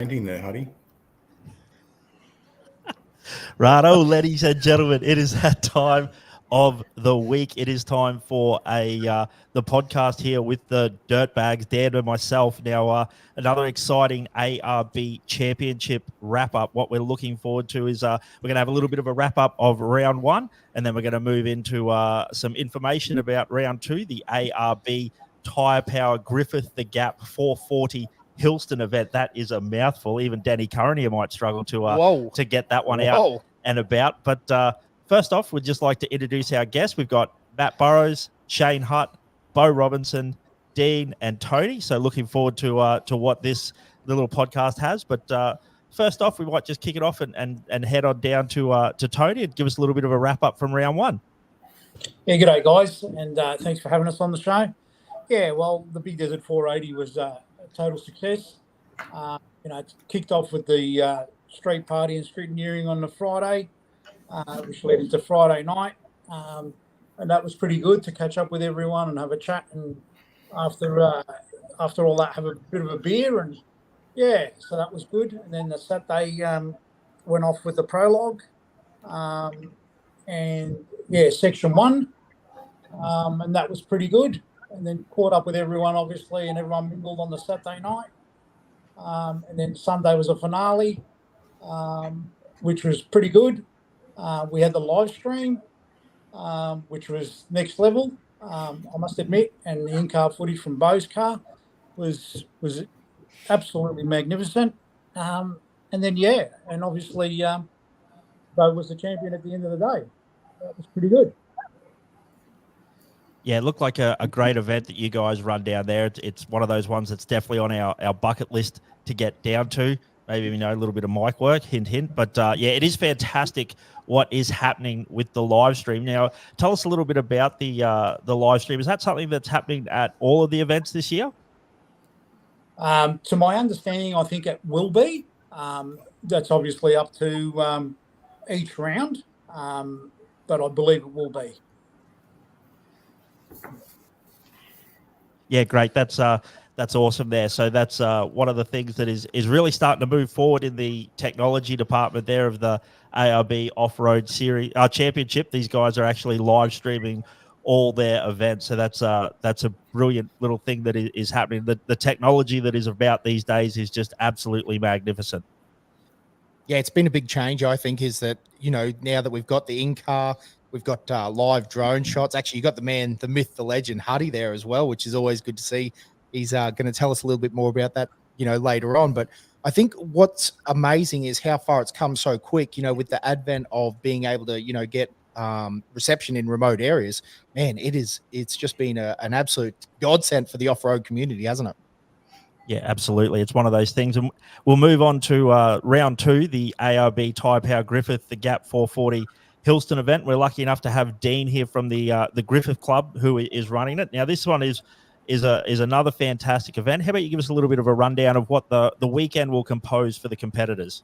Ending there, Huddy. Righto, ladies and gentlemen, it is that time of the week. It is time for the podcast here with the Dirtbags, Dan and myself. Now, another exciting ARB Championship wrap-up. What we're looking forward to is we're going to have a little bit of a wrap-up of round one, and then we're going to move into some information about round two, the ARB Tyrepower Griffith, the Gap 440 Hillston event. That is a mouthful. Even Danny Curranier might struggle to get that one out and about. But first off, we'd just like to introduce our guests. We've got Matt Burrows, Shane Hutt, Bo Robinson, Dean, and Tony. So looking forward to what this little podcast has. But first off, we might just kick it off and head on down to Tony and give us a little bit of a wrap up from round one. Yeah, g'day guys, and thanks for having us on the show. Yeah, well, the Big Desert 480 was a total success. It kicked off with the street party and scrutineering on the Friday, which led into Friday night, and that was pretty good to catch up with everyone and have a chat, and after all that, have a bit of a beer, and yeah, so that was good. And then the Saturday went off with the prologue, and yeah, section one, and that was pretty good. And then caught up with everyone, obviously, and everyone mingled on the Saturday night. And then Sunday was a finale, which was pretty good. We had the live stream, which was next level, I must admit. And the in-car footage from Bo's car was absolutely magnificent. And then, yeah, and obviously Bo was the champion at the end of the day. That was pretty good. Yeah, it looked like a great event that you guys run down there. It's one of those ones that's definitely on our bucket list to get down to. Maybe, a little bit of mic work, hint, hint. But, yeah, it is fantastic what is happening with the live stream. Now, tell us a little bit about the live stream. Is that something that's happening at all of the events this year? To my understanding, I think it will be. That's obviously up to each round, but I believe it will be. Yeah, great. That's awesome there. So that's one of the things that is really starting to move forward in the technology department there of the ARB Off-Road Series Championship. These guys are actually live streaming all their events. So that's a brilliant little thing that is happening. The technology that is about these days is just absolutely magnificent. Yeah, it's been a big change, I think, is that, now that we've got the in-car, we've got live drone shots. Actually, you got the man, the myth, the legend, Huddy there as well, which is always good to see. He's going to tell us a little bit more about that, later on. But I think what's amazing is how far it's come so quick, with the advent of being able to, get reception in remote areas. Man, it's just been an absolute godsend for the off-road community, hasn't it? Yeah, absolutely. It's one of those things. And we'll move on to round two, the ARB Tyrepower Griffith, the Gap 440 Hillston event. We're lucky enough to have Dean here from the Griffith Club, who is running it. Now, this one is another fantastic event. How about you give us a little bit of a rundown of what the weekend will compose for the competitors?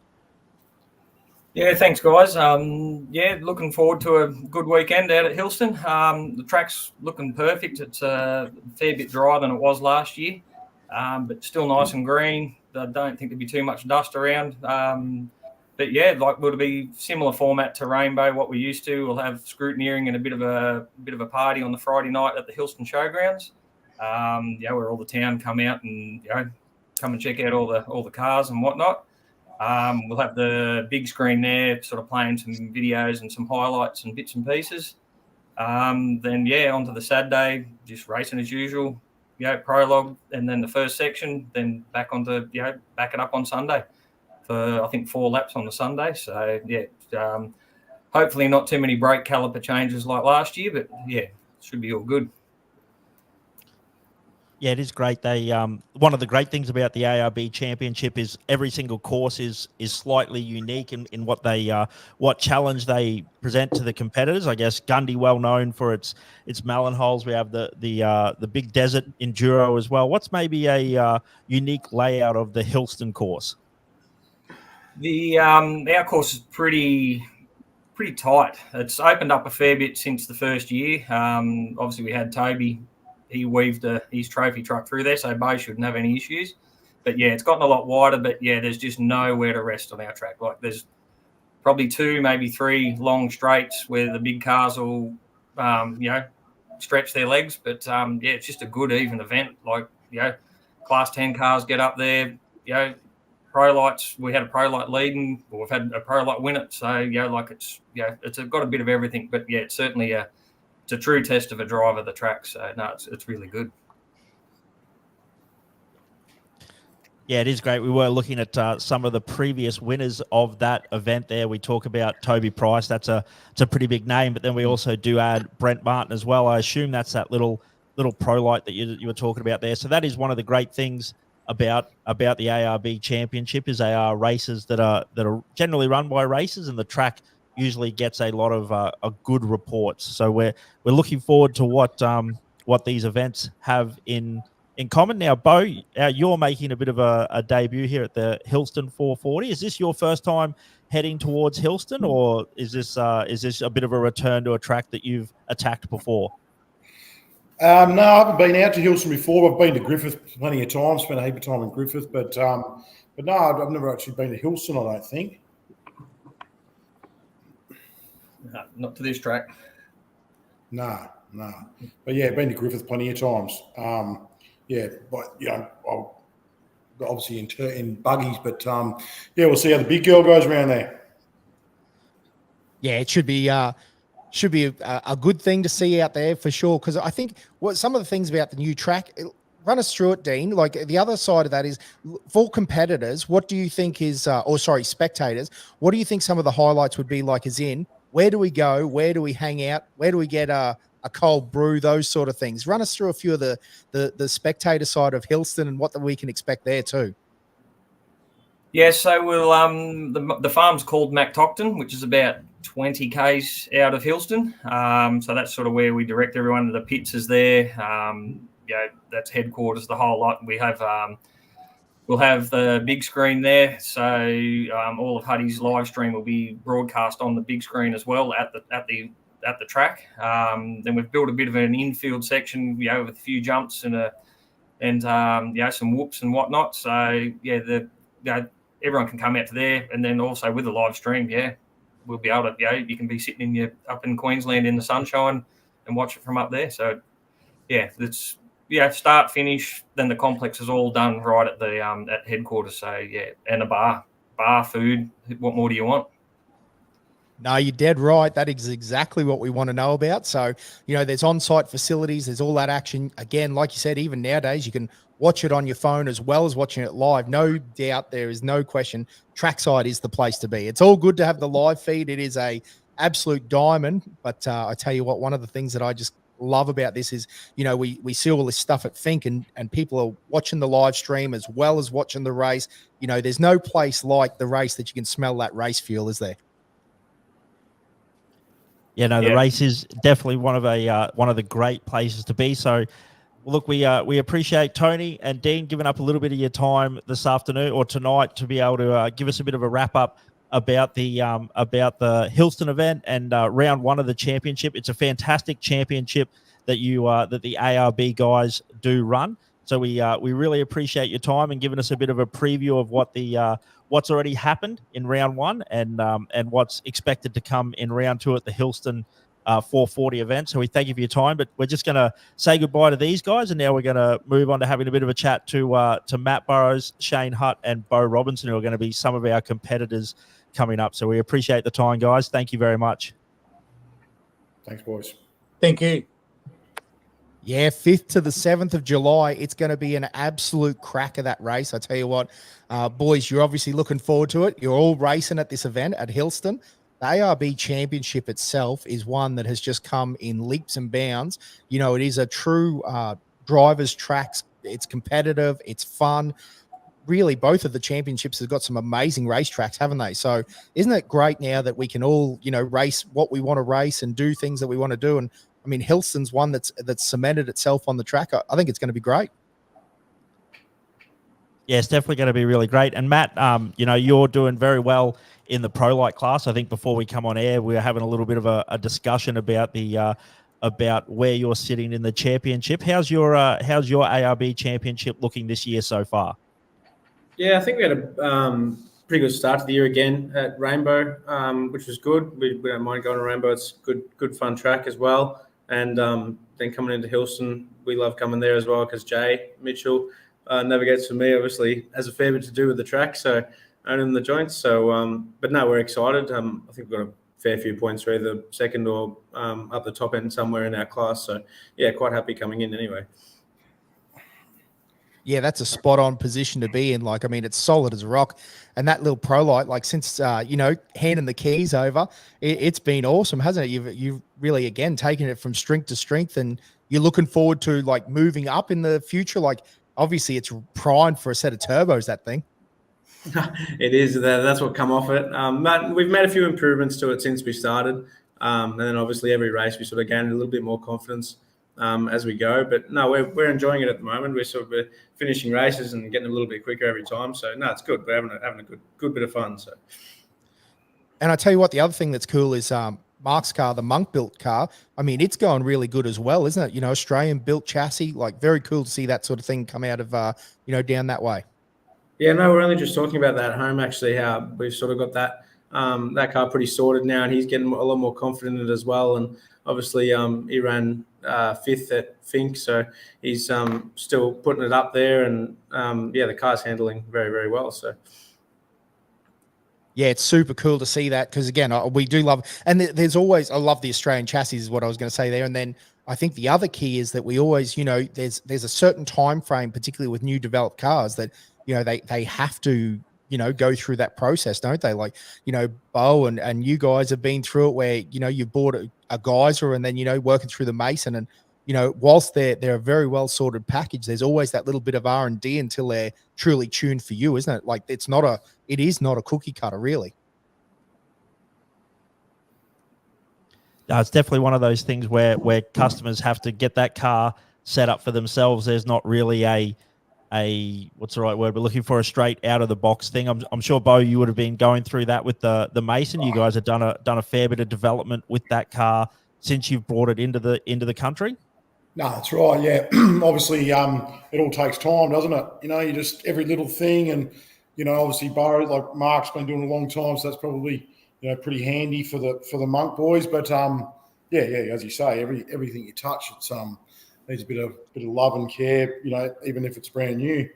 Yeah, thanks, guys. Looking forward to a good weekend out at Hillston. The track's looking perfect. It's a fair bit drier than it was last year, but still nice and green. I don't think there'll be too much dust around. But yeah, it'll be similar format to Rainbow, what we're used to. We'll have scrutineering and a bit of a party on the Friday night at the Hillston Showgrounds. Where all the town come out and come and check out all the cars and whatnot. We'll have the big screen there, sort of playing some videos and some highlights and bits and pieces. Then onto the Saturday, just racing as usual. Prologue, and then the first section. Then back onto back it up on Sunday. For I think 4 laps on the Sunday. So hopefully not too many brake caliper changes like last year, but yeah, should be all good. Yeah, it is great. They one of the great things about the ARB Championship is every single course is slightly unique in what they what challenge they present to the competitors. I guess Gundy, well known for its melon holes. We have the Big Desert Enduro as well. What's maybe a unique layout of the Hillston course? Our course is pretty tight. It's opened up a fair bit since the first year. Obviously, we had Toby. He weaved his trophy truck through there, so Bo shouldn't have any issues. But yeah, it's gotten a lot wider. But yeah, there's just nowhere to rest on our track. Like there's probably 2, maybe 3 long straights where the big cars will, stretch their legs. But yeah, it's just a good even event. Like Class 10 cars get up there. Pro lights. We had a pro light leading, or we've had a pro light win it. So it's got a bit of everything. But yeah, it's certainly it's a true test of a driver, the track. So no, it's really good. Yeah, it is great. We were looking at some of the previous winners of that event there. We talk about Toby Price. It's a pretty big name, but then we also do add Brent Martin as well. I assume that's that little pro light that you were talking about there. So that is one of the great things about the ARB Championship is they are races that are generally run by racers, and the track usually gets a lot of good reports. So we're looking forward to what these events have in common. Now, Bo, you're making a bit of a debut here at the Hillston 440. Is this your first time heading towards Hillston, or is this a bit of a return to a track that you've attacked before? No, I haven't been out to Hillston before. I've been to Griffith plenty of times, spent a heap of time in Griffith, but no, I've never actually been to Hillston, I don't think. No, not to this track. No. But yeah, been to Griffith plenty of times. But obviously in buggies, but we'll see how the big girl goes around there. Yeah, it should be a good thing to see out there for sure. Because I think what some of the things about the new track, run us through it, Dean. Like the other side of that is for competitors, what do you think is, spectators, what do you think some of the highlights would be like? As in, where do we go? Where do we hang out? Where do we get a cold brew? Those sort of things. Run us through a few of the spectator side of Hillston and what we can expect there too. Yeah, so we'll the farm's called MacTocton, which is about 20 k's out of Hillston. So that's sort of where we direct everyone. The pits is there. That's headquarters, the whole lot. We have we'll have the big screen there. So all of Huddy's live stream will be broadcast on the big screen as well at the track. Then we've built a bit of an infield section, with a few jumps and some whoops and whatnot. So everyone can come out to there, and then also with the live stream, we'll be able to, you can be sitting up in Queensland in the sunshine and watch it from up there. So it's start, finish, then the complex is all done right at the at headquarters. So and a bar, food. What more do you want? No, you're dead right. That is exactly what we want to know about. So, there's on-site facilities. There's all that action. Again, like you said, even nowadays, you can watch it on your phone as well as watching it live. No doubt, there is no question. Trackside is the place to be. It's all good to have the live feed. It is a absolute diamond. But I tell you what, one of the things that I just love about this is, we see all this stuff at Fink and people are watching the live stream as well as watching the race. There's no place like the race that you can smell that race fuel, is there? The race is definitely one of the great places to be. So, look, we appreciate Tony and Dean giving up a little bit of your time this afternoon or tonight to be able to give us a bit of a wrap up about the Hillston event and round 1 of the championship. It's a fantastic championship that that the ARB guys do run. So we really appreciate your time and giving us a bit of a preview of what what's already happened in round 1 and what's expected to come in round 2 at the Hillston 440 event. So we thank you for your time, but we're just going to say goodbye to these guys, and now we're going to move on to having a bit of a chat to Matt Burrows, Shane Hutt, and Bo Robinson, who are going to be some of our competitors coming up. So we appreciate the time, guys. Thank you very much. Thanks, boys. Thank you. Yeah, 5th to the 7th of July. It's going to be an absolute crack of that race. I tell you what, boys, you're obviously looking forward to it. You're all racing at this event at Hillston. The ARB Championship itself is one that has just come in leaps and bounds. It is a true driver's tracks. It's competitive. It's fun. Really, both of the championships have got some amazing racetracks, haven't they? So isn't it great now that we can all, race what we want to race and do things that we want to do? And I mean, Hillston's one that's cemented itself on the track. I think it's going to be great. Yeah, it's definitely going to be really great. And Matt, you're doing very well in the pro light class. I think before we come on air, we were having a little bit of a discussion about about where you're sitting in the championship. How's your ARB championship looking this year so far? Yeah, I think we had a pretty good start to the year again at Rainbow, which was good. We don't mind going to Rainbow. It's good fun track as well. And then coming into Hillston, we love coming there as well because Jay Mitchell navigates for me, obviously, has a fair bit to do with the track, so owning the joints. So, but no, we're excited. I think we've got a fair few points for either second or up the top end somewhere in our class. So, yeah, quite happy coming in anyway. Yeah, that's a spot on position to be in. Like, I mean, it's solid as a rock. And that little pro light, like since, handing the keys over, it's been awesome, hasn't it? You've really, again, taken it from strength to strength, and you're looking forward to like moving up in the future. Like, obviously it's primed for a set of turbos, that thing. It is. That's what come off it. But we've made a few improvements to it since we started. And then obviously every race we sort of gained a little bit more confidence as we go. But no, we're enjoying it at the moment. We're sort of finishing races and getting a little bit quicker every time. So no, it's good. We're having a good bit of fun. So. And I tell you what, the other thing that's cool is Mark's car, the Monk built car. I mean, it's going really good as well, isn't it? Australian built chassis. Like, very cool to see that sort of thing come out of down that way. Yeah, no, we're only just talking about that at home, actually, how we've sort of got that car pretty sorted now, and he's getting a lot more confident in it as well. And obviously he ran fifth at Fink, so he's still putting it up there. And, the car's handling very, very well. So. Yeah, it's super cool to see that because, again, we do love – and there's always – I love the Australian chassis is what I was going to say there. And then I think the other key is that we always, there's a certain time frame, particularly with new developed cars, that – they have to, go through that process, don't they? Like, Bo and you guys have been through it where, you bought a geyser and then, working through the Mason and, whilst they're a very well sorted package, there's always that little bit of R&D until they're truly tuned for you, isn't it? Like, it is not a cookie cutter, really. No, it's definitely one of those things where customers have to get that car set up for themselves. There's not really a what's the right word we're looking for, a straight out of the box thing. I'm sure, Bo, you would have been going through that with the Mason. You guys have done a fair bit of development with that car since you've brought it into the country. No, that's right. Yeah, obviously, it all takes time, doesn't it? You just every little thing, and obviously, Bo, like Mark's been doing a long time, so that's probably pretty handy for the Monk boys. But as you say, everything you touch, it's needs a bit of love and care, even if it's brand new.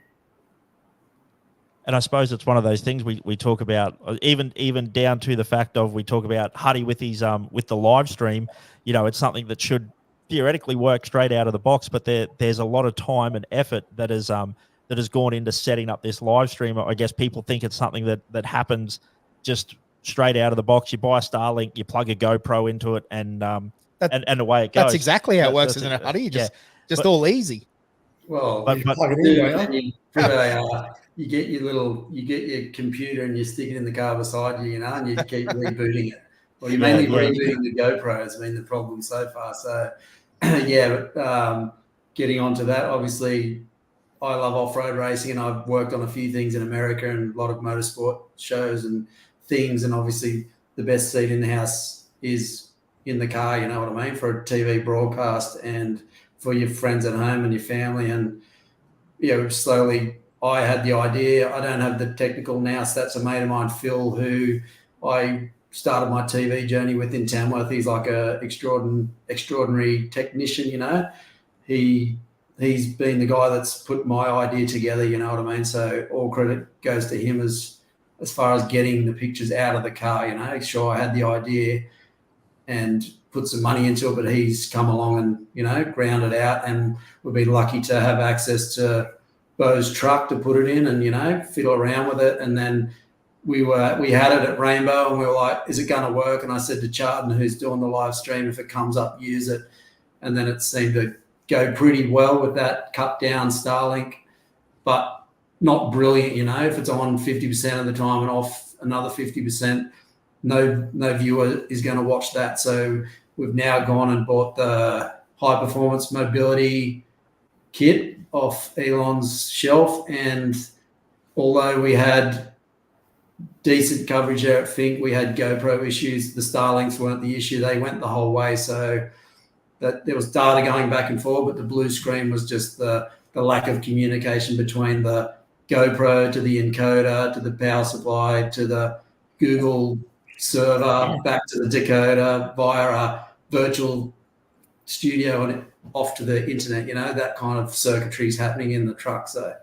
And I suppose it's one of those things we talk about, even down to the fact of we talk about Huddy with his with the live stream. It's something that should theoretically work straight out of the box, but there's a lot of time and effort that has gone into setting up this live stream. I guess people think it's something that happens just straight out of the box. You buy a Starlink, you plug a GoPro into it, and away it goes. That's exactly how it works, isn't it, Huddy? Just all easy. Well, you plug it in, you get your computer and you stick it in the car beside you, and you keep rebooting it. Well, you're mainly rebooting the GoPro has been the problem so far. So, getting onto that, obviously, I love off-road racing, and I've worked on a few things in America and a lot of motorsport shows and things. And obviously, the best seat in the house is in the car, you know what I mean, for a TV broadcast and for your friends at home and your family. And, slowly I had the idea. I don't have the technical nous. That's a mate of mine, Phil, who I started my TV journey with in Tamworth. He's like a extraordinary technician, He's been the guy that's put my idea together, you know what I mean? So all credit goes to him as far as getting the pictures out of the car, Sure, I had the idea and put some money into it, but he's come along and, ground it out, and we've been lucky to have access to Bo's truck to put it in and, fiddle around with it. And then we had it at Rainbow and we were like, is it going to work? And I said to Charlton, who's doing the live stream, if it comes up, use it. And then it seemed to go pretty well with that cut down Starlink, but not brilliant, if it's on 50% of the time and off another 50%, no viewer is going to watch that. So we've now gone and bought the high performance mobility kit off Elon's shelf. And although we had decent coverage there at Fink, we had GoPro issues. The Starlinks weren't the issue. They went the whole way. So that there was data going back and forth, but the blue screen was just the lack of communication between the GoPro to the encoder to the power supply to the Google server back to the decoder via a virtual studio and off to the internet. That kind of circuitry is happening in the truck. So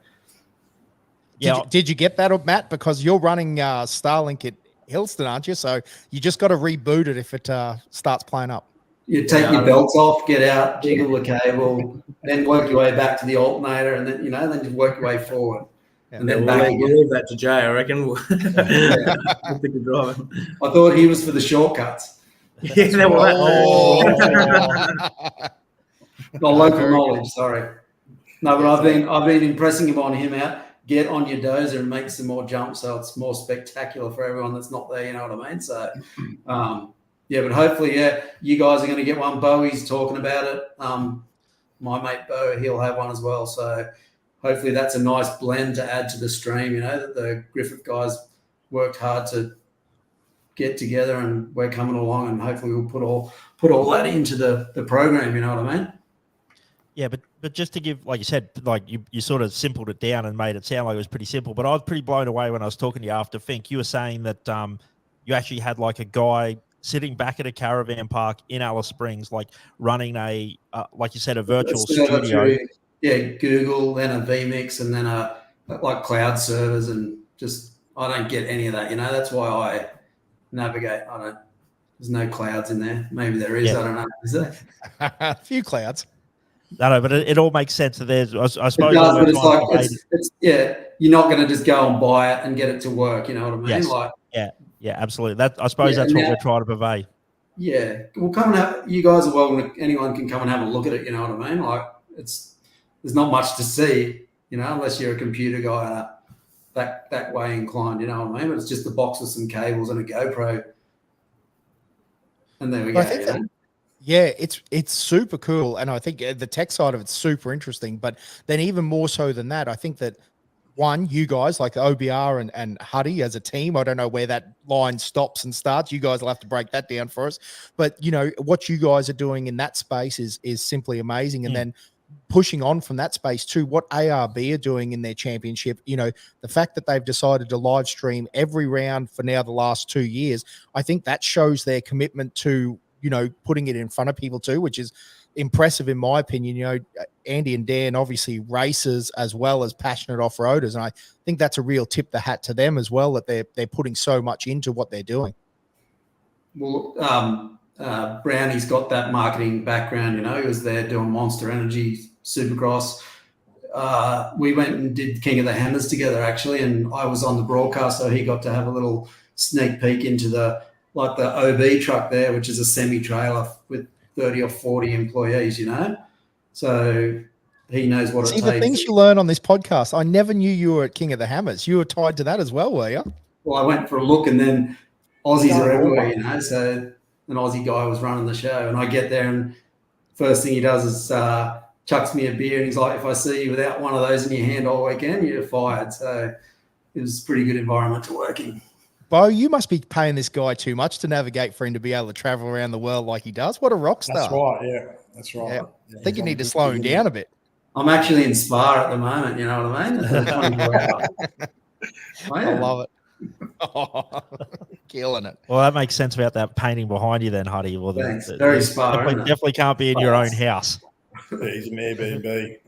Yeah. Did you get that, Matt? Because you're running Starlink at Hillston, aren't you? So you just got to reboot it if it starts playing up. You take your belts off, get out, jiggle the cable, then work your way back to the alternator, and then then just work your way forward. Yeah. And then we'll back leave, again. we'll leave that to Jay, I reckon. We'll pick the driver. I thought he was for the shortcuts. Yeah, Not local knowledge, sorry. No, but I've been impressing him out. Get on your dozer and make some more jumps so it's more spectacular for everyone that's not there, you know what I mean? So, but hopefully, you guys are going to get one. Bowie's talking about it. My mate Bo, he'll have one as well. So hopefully that's a nice blend to add to the stream, that the Griffith guys worked hard to get together, and we're coming along, and hopefully we'll put all that into the program, you know what I mean? Yeah, but just to give, like you said, like you sort of simpled it down and made it sound like it was pretty simple. But I was pretty blown away when I was talking to you after Fink. You were saying that you actually had like a guy sitting back at a caravan park in Alice Springs, like running a, like you said, a virtual studio. Google, then a vMix, and then like cloud servers, and just I don't get any of that. That's why I navigate. There's no clouds in there. Maybe there is. I don't know. Is there? A few clouds. No, but it all makes sense. That there's, I suppose, it does, but it's like you're not going to just go and buy it and get it to work. You know what I mean? Yes. Like, yeah, absolutely. That I suppose that's what we're trying to convey. Yeah, well, come and have. You guys are welcome. Anyone can come and have a look at it. You know what I mean? Like, there's not much to see. Unless you're a computer guy that way inclined. You know what I mean? But it's just a box with some cables and a GoPro, and there we go. Yeah, it's super cool, and I think the tech side of it's super interesting. But then even more so than that, I think that you guys like the OBR and Huddy as a team, I don't know where that line stops and starts. You guys will have to break that down for us. But what you guys are doing in that space is simply amazing. And then pushing on from that space to what ARB are doing in their championship, the fact that they've decided to live stream every round for now the last 2 years, I think that shows their commitment to putting it in front of people too, which is impressive in my opinion. Andy and Dan obviously racers as well as passionate off-roaders, and I think that's a real tip the hat to them as well, that they're putting so much into what they're doing. Well, Brownie's got that marketing background. He was there doing Monster Energy, Supercross. We went and did King of the Hammers together actually, and I was on the broadcast, so he got to have a little sneak peek into the OB truck there, which is a semi-trailer with 30 or 40 employees, So he knows what it takes. The things you learn on this podcast, I never knew you were at King of the Hammers. You were tied to that as well, were you? Well, I went for a look, and then Aussies are everywhere, So an Aussie guy was running the show, and I get there, and first thing he does is chucks me a beer, and he's like, if I see you without one of those in your hand all weekend, you're fired. So it was a pretty good environment to work in. Bo, you must be paying this guy too much to navigate for him to be able to travel around the world like he does. What a rock star. That's right, yeah. That's right. Yeah. I think you need to slow him down a bit. I'm actually in Spa at the moment, you know what I mean? I love it. Oh, killing it. Well, that makes sense about that painting behind you then, Huddy. Well, thanks. Very Spa. Definitely can't be in your own house. He's an Airbnb.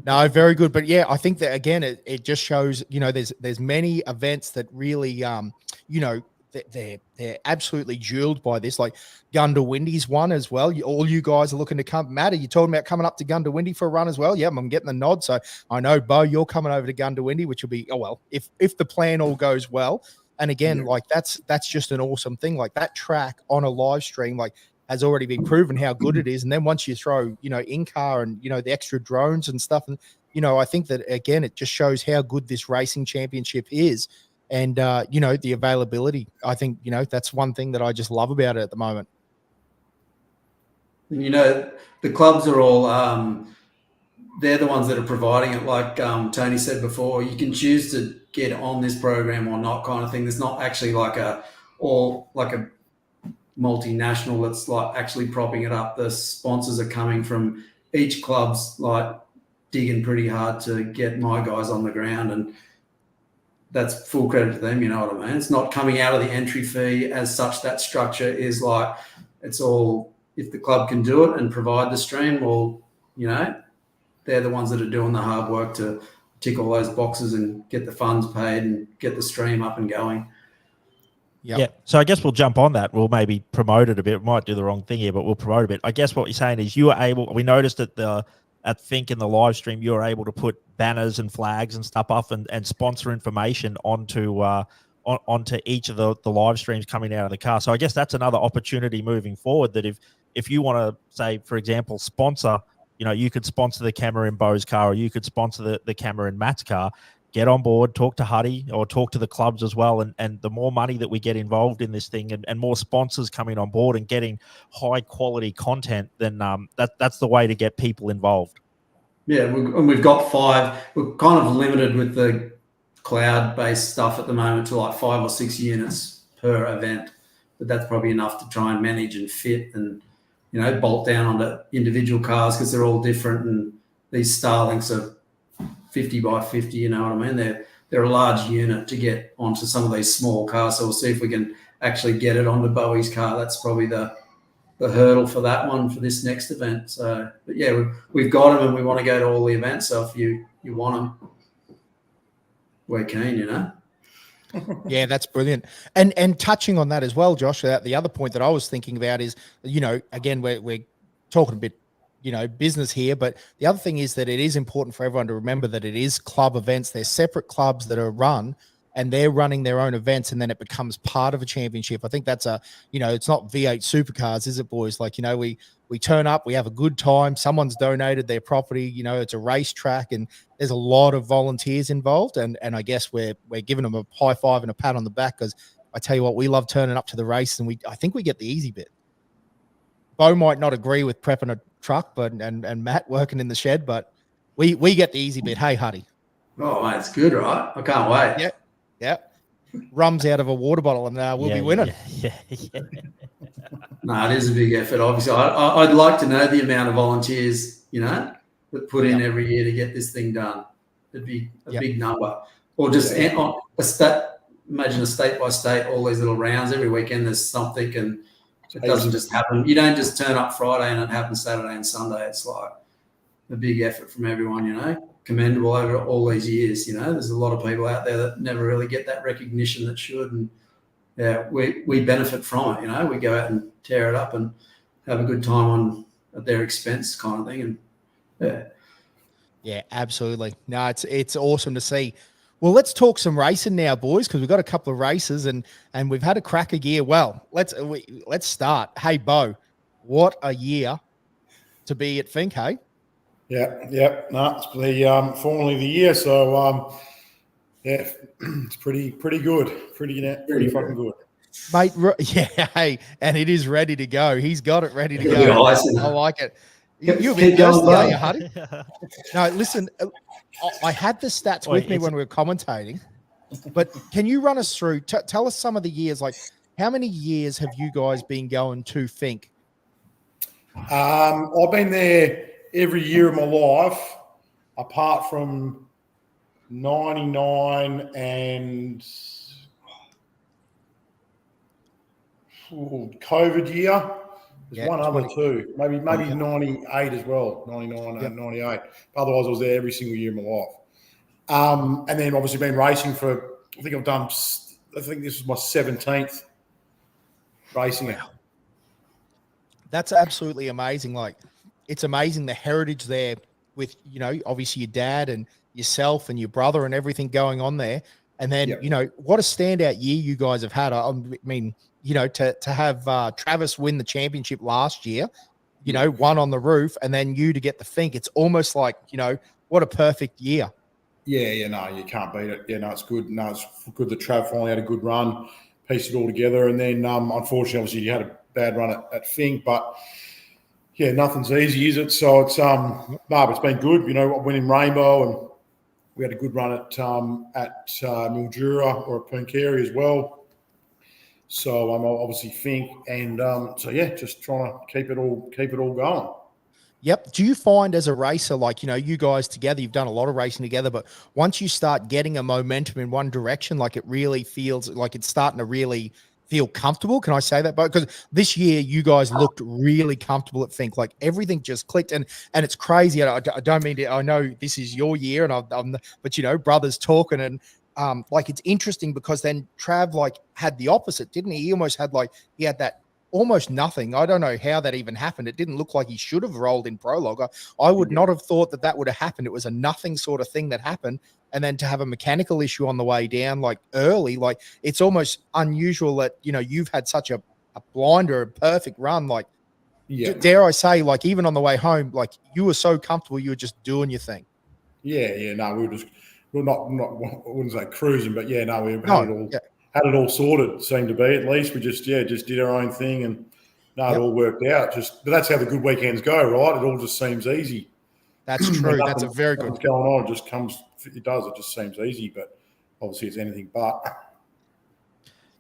No, very good. But yeah, I think that again, it just shows, there's many events that really, they're absolutely jeweled by this. Like Gundawindy's one as well. All you guys are looking to come. Matt, you told me about coming up to Gundawindy for a run as well. Yeah, I'm getting the nod. So I know, Bo, you're coming over to Gundawindy, which will be, if the plan all goes well. And again, that's just an awesome thing. Like that track on a live stream, has already been proven how good it is. And then once you throw, in-car and, the extra drones and stuff, and, I think that, again, it just shows how good this racing championship is. And, the availability, I think, that's one thing that I just love about it at the moment. The clubs are all, they're the ones that are providing it. Like Tony said before, you can choose to get on this program or not kind of thing. There's not actually like a multinational that's actually propping it up. The sponsors are coming from each club's digging pretty hard to get my guys on the ground, and that's full credit to them. You know what I mean? It's not coming out of the entry fee as such. That structure is like, it's all, if the club can do it and provide the stream, well, you know, they're the ones that are doing the hard work to tick all those boxes and get the funds paid and get the stream up and going. Yep. Yeah. So I guess we'll jump on that. We'll maybe promote it a bit. We might do the wrong thing here, but we'll promote a bit. I guess what you're saying is you were able, we noticed at Think in the live stream, you were able to put banners and flags and stuff up and sponsor information onto each of the live streams coming out of the car. So I guess that's another opportunity moving forward, that if you want to say, for example, sponsor, you know, you could sponsor the camera in Bo's car, or you could sponsor the camera in Matt's car. Get on board, talk to Huddy or talk to the clubs as well. And the more money that we get involved in this thing and more sponsors coming on board and getting high quality content, then that's the way to get people involved. Yeah, we've got 5. We're kind of limited with the cloud-based stuff at the moment to like 5 or 6 units per event. But that's probably enough to try and manage and fit and, you know, bolt down onto individual cars because they're all different. And these Starlinks are 50 by 50, you know what I mean? They're a large unit to get onto some of these small cars. So we'll see if we can actually get it onto Bowie's car. That's probably the hurdle for that one for this next event. So, but yeah, we've got them and we want to go to all the events. So if you want them, we're keen, you know? Yeah, that's brilliant. And touching on that as well, Josh, the other point that I was thinking about is, you know, again, we're talking a bit, you know, business here, but the other thing is that it is important for everyone to remember that it is club events. They're separate clubs that are run, and they're running their own events, and then it becomes part of a championship. I think that's you know, it's not V8 supercars, is it, boys? Like, you know, we turn up, we have a good time. Someone's donated their property, you know, it's a racetrack, and there's a lot of volunteers involved. And I guess we're giving them a high five and a pat on the back, because I tell you what, we love turning up to the race, and I think we get the easy bit. Bo might not agree with prepping a truck, but and Matt working in the shed, but we get the easy bit. Hey, Huddy. Oh, mate, it's good, right? I can't wait. Yeah. Rum's out of a water bottle, and we'll be winning. Yeah. No, it is a big effort. Obviously, I'd like to know the amount of volunteers, you know, that put in every year to get this thing done. It'd be a big number. Or just on a state, imagine a state by state, all these little rounds every weekend. There's something, and it doesn't just happen. You don't just turn up Friday and it happens Saturday and Sunday. It's like a big effort from everyone, you know. Commendable over all these years, you know. There's a lot of people out there that never really get that recognition that should, and yeah, we benefit from it, you know. We go out and tear it up and have a good time at their expense, kind of thing. And yeah, absolutely. No, it's awesome to see. Well, let's talk some racing now, boys, because we've got a couple of races and we've had a cracker year. Well, let's start. Hey, Bo, what a year to be at Fink, hey? Yeah. No, it's the formally the year. So yeah, it's pretty good. Pretty fucking good. Mate, yeah, hey, and it is ready to go. He's got it ready to go. I like it. You've been thirsty, are you, Huddy? No, listen, I had the stats with me when we were commentating, but can you run us through, tell us some of the years, like how many years have you guys been going to Fink? I've been there every year of my life, apart from 99 and COVID year. There's one other two, maybe 98 as well, 99 and 98. Otherwise, I was there every single year of my life. And then obviously been racing for, I think this is my 17th racing. Wow. That's absolutely amazing. Like, it's amazing the heritage there with, you know, obviously your dad and yourself and your brother and everything going on there. And then, you know, what a standout year you guys have had. I mean, you know, to have Travis win the championship last year, you know, one on the roof, and then you to get the Fink. It's almost like, you know, what a perfect year. Yeah, no, you can't beat it. Yeah, no, it's good. No, it's good that Trav finally had a good run, pieced it all together. And then, unfortunately, obviously, you had a bad run at Fink, but yeah, nothing's easy, is it? So it's but it's been good. You know, I went in Rainbow, and we had a good run at Mildura or at Puncarry as well. So I'm obviously Fink, and so yeah, just trying to keep it all going. Yep. Do you find as a racer, like, you guys together, you've done a lot of racing together, but once you start getting a momentum in one direction, like it really feels like it's starting to really feel comfortable? Can I say that? Because this year you guys looked really comfortable at Fink, like everything just clicked, and it's crazy. I don't mean to, I know this is your year and but brothers talking, and like it's interesting because then Trav like had the opposite, didn't he? He almost had he had that almost nothing. I don't know how that even happened. It didn't look like he should have rolled in prologue. I would not have thought that would have happened. It was a nothing sort of thing that happened. And then to have a mechanical issue on the way down, like early, like it's almost unusual that, you've had such a blinder, a perfect run. Like, dare I say, like even on the way home, like you were so comfortable, you were just doing your thing. Yeah. No, we were not, I wouldn't say cruising, but we had it all. Yeah. Had it all sorted, seemed to be at least. We just did our own thing, and it all worked out. But that's how the good weekends go, right? It all just seems easy. That's true. That's a very good going on. It just comes. It does. It just seems easy, but obviously it's anything but.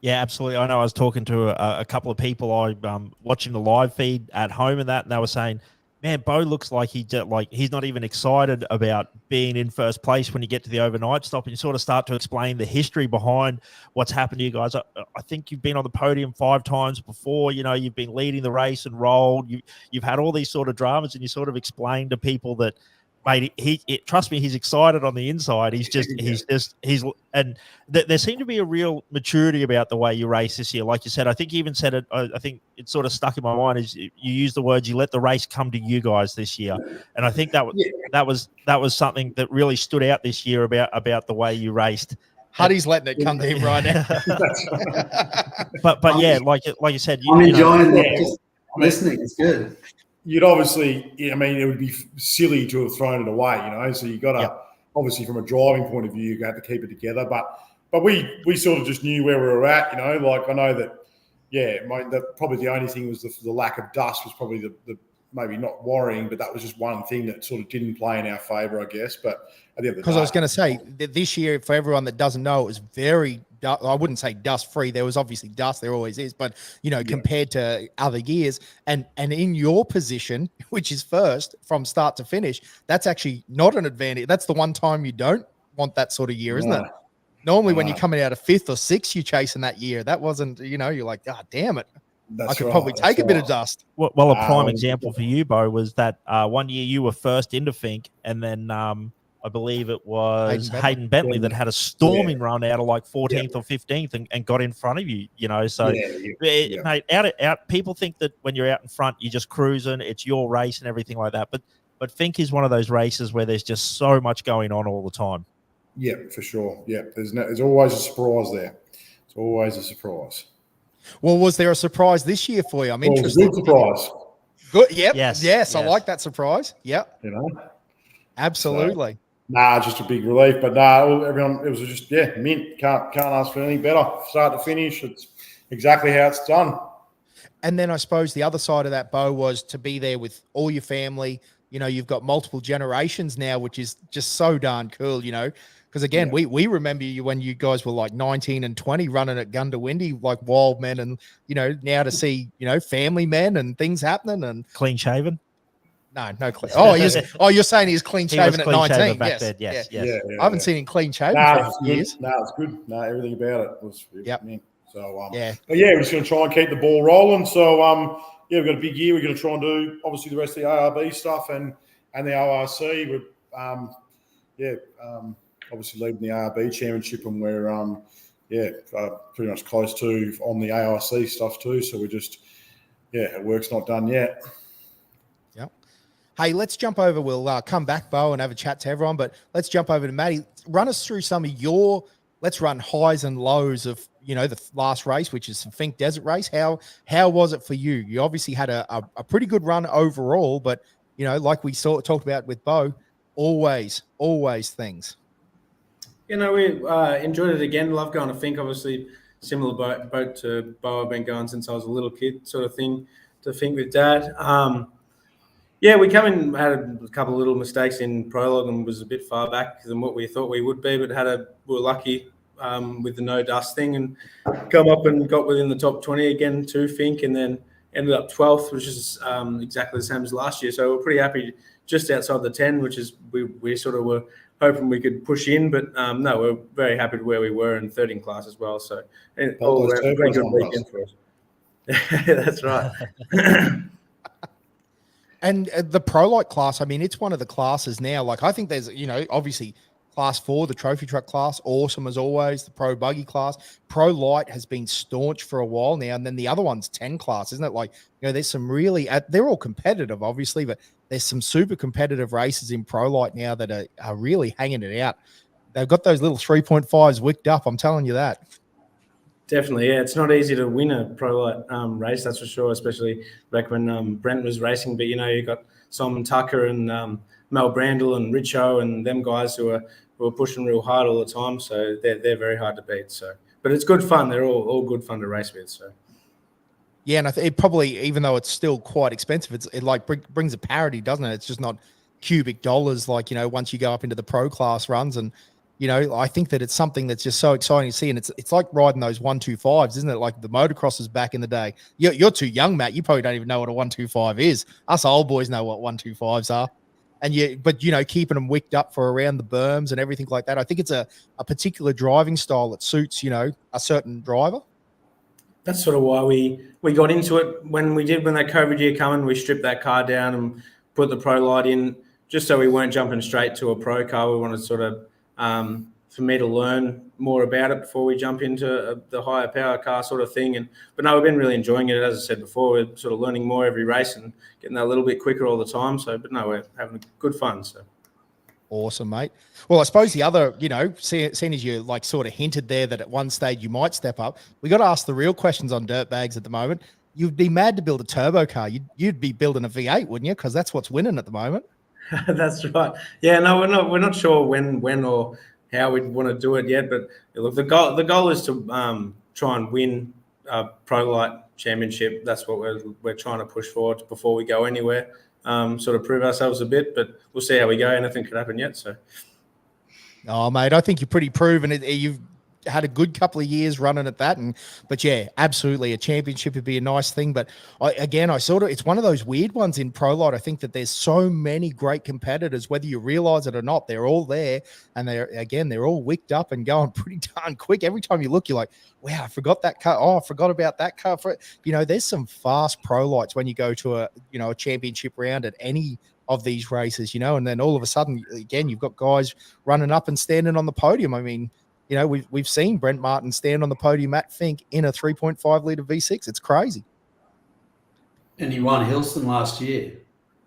Yeah, absolutely. I know I was talking to a couple of people. I watching the live feed at home and they were saying, man, Bo looks like he's not even excited about being in first place when you get to the overnight stop, and you sort of start to explain the history behind what's happened to you guys. I think you've been on the podium 5 times before. You've been leading the race and rolled. You've had all these sort of dramas, and you sort of explain to people that, mate, trust me, he's excited on the inside. There seemed to be a real maturity about the way you race this year. Like you said, I think you even said it. I think it sort of stuck in my mind is you used the words, you let the race come to you guys this year. And I think that was something that really stood out this year about the way you raced. Huddy's letting it come to him right now. but yeah, like you said, I'm enjoying it. Just listening. It's good. You'd obviously, it would be silly to have thrown it away, So you got to, obviously from a driving point of view, you have to keep it together. But we sort of just knew where we were at, Like I know that, probably the only thing was the lack of dust was probably the maybe not worrying, but that was just one thing that sort of didn't play in our favour, I guess. But at the end of the day, because I was going to say that this year, for everyone that doesn't know, it was very. I wouldn't say dust free. There was obviously dust. There always is, but compared to other years, and in your position, which is first from start to finish, that's actually not an advantage. That's the one time you don't want that sort of year, isn't it? Normally, when you're coming out of 5th or 6th, you're chasing that year. That wasn't. You're like, God damn it. I could probably take a bit of dust. Well, a prime example for you, Bo, was that one year you were first into Fink, and then I believe it was Hayden Bentley that had a storming run out of like 14th or 15th and got in front of you, So, mate, out. People think that when you're out in front, you're just cruising. It's your race and everything like that. But Fink is one of those races where there's just so much going on all the time. Yeah, for sure. Yeah, there's always a surprise there. It's always a surprise. Well, was there a surprise this year for you? I'm interested. It was a good surprise. Good. Yep. Yes. I like that surprise. Yep. Absolutely. Just a big relief. But everyone, it was just mint. Can't ask for any better. Start to finish, it's exactly how it's done. And then I suppose the other side of that, Bo, was to be there with all your family. You've got multiple generations now, which is just so darn cool. Because again, we remember you when you guys were like 19 and 20 running at Gundawindi like wild men, and now to see family men and things happening and clean shaven. No clean. You're saying he's clean shaven at 19. Yes. I haven't seen him clean shaven for a few years. No, it's good. No, everything about it was mint. So yeah. But we're just going to try and keep the ball rolling. So we've got a big year. We're going to try and do obviously the rest of the ARB stuff and the ORC. We're obviously leading the ARB championship, and we're pretty much close to on the ARC stuff too. So we're just work's not done yet. Yep. Hey, let's jump over. We'll come back, Bo, and have a chat to everyone. But let's jump over to Matty. Run us through some of your. Let's run highs and lows of the last race, which is the Fink Desert Race. How was it for you? You obviously had a pretty good run overall, but like we talked about with Bo, always things. We enjoyed it again. Love going to Fink. Obviously, similar boat to Bo. I've been going since I was a little kid, sort of thing, to Fink with Dad. We come in, had a couple of little mistakes in prologue and was a bit far back than what we thought we would be, but we were lucky with the no dust thing and come up and got within the top 20 again to Fink, and then ended up 12th, which is exactly the same as last year. So we're pretty happy just outside the 10, which is we sort of were hoping we could push in, but no, we're very happy to where we were in 13 class as well. So all around a pretty good weekend for us. That's right. And the Pro Light class, I mean, it's one of the classes now. Like, I think there's, obviously class 4, the trophy truck class, awesome as always. The Pro Buggy class, Pro Light has been staunch for a while now. And then the other one's 10 class, isn't it? Like, there's some really, they're all competitive, obviously, but there's some super competitive races in Pro Light now that are really hanging it out. They've got those little 3.5s wicked up. I'm telling you that. Definitely, yeah. It's not easy to win a Pro Light race, that's for sure, especially back when Brent was racing. But, you got Simon Tucker and Mel Brandel and Richo and them guys who are pushing real hard all the time. So they're very hard to beat. So, but it's good fun. They're all good fun to race with. So. Yeah, and it probably, even though it's still quite expensive, it like brings a parity, doesn't it? It's just not cubic dollars like, once you go up into the pro class runs. And, I think that it's something that's just so exciting to see. And it's like riding those 125s, isn't it? Like the motocrossers back in the day. You're too young, Matt. You probably don't even know what a 125 is. Us old boys know what 125s are. But keeping them wicked up for around the berms and everything like that. I think it's a particular driving style that suits, a certain driver. That's sort of why we got into it when that COVID year coming. We stripped that car down and put the Pro Light in just so we weren't jumping straight to a pro car. We wanted sort of for me to learn more about it before we jump into the higher power car sort of thing. But no, we've been really enjoying it. As I said before, we're sort of learning more every race and getting that a little bit quicker all the time. So, but no, we're having good fun. So. Awesome, mate. Well, I suppose the other, seeing as you like sort of hinted there that at one stage you might step up, we got to ask the real questions on dirt bags at the moment. You'd be mad to build a turbo car. You'd be building a V8, wouldn't you? Because that's what's winning at the moment. That's right. Yeah, no, we're not sure when or how we'd want to do it yet. But look, the goal is to try and win a Pro Light championship. That's what we're trying to push forward before we go anywhere. Sort of prove ourselves a bit, but we'll see how we go. Anything could happen yet. So. Oh, mate, I think you're pretty proven. You've had a good couple of years running at that, but yeah, absolutely, a championship would be a nice thing. But it's one of those weird ones in Pro Light. I think that there's so many great competitors, whether you realize it or not. They're all there, and they're all wicked up and going pretty darn quick. Every time you look, you're like, wow, I forgot that car. Oh, I forgot about that car. There's some fast Pro Lights when you go to a championship round at any of these races, and then all of a sudden, again, you've got guys running up and standing on the podium. I mean, we've seen Brent Martin stand on the podium at Fink in a 3.5 litre V6. It's crazy. And he won Hillston last year.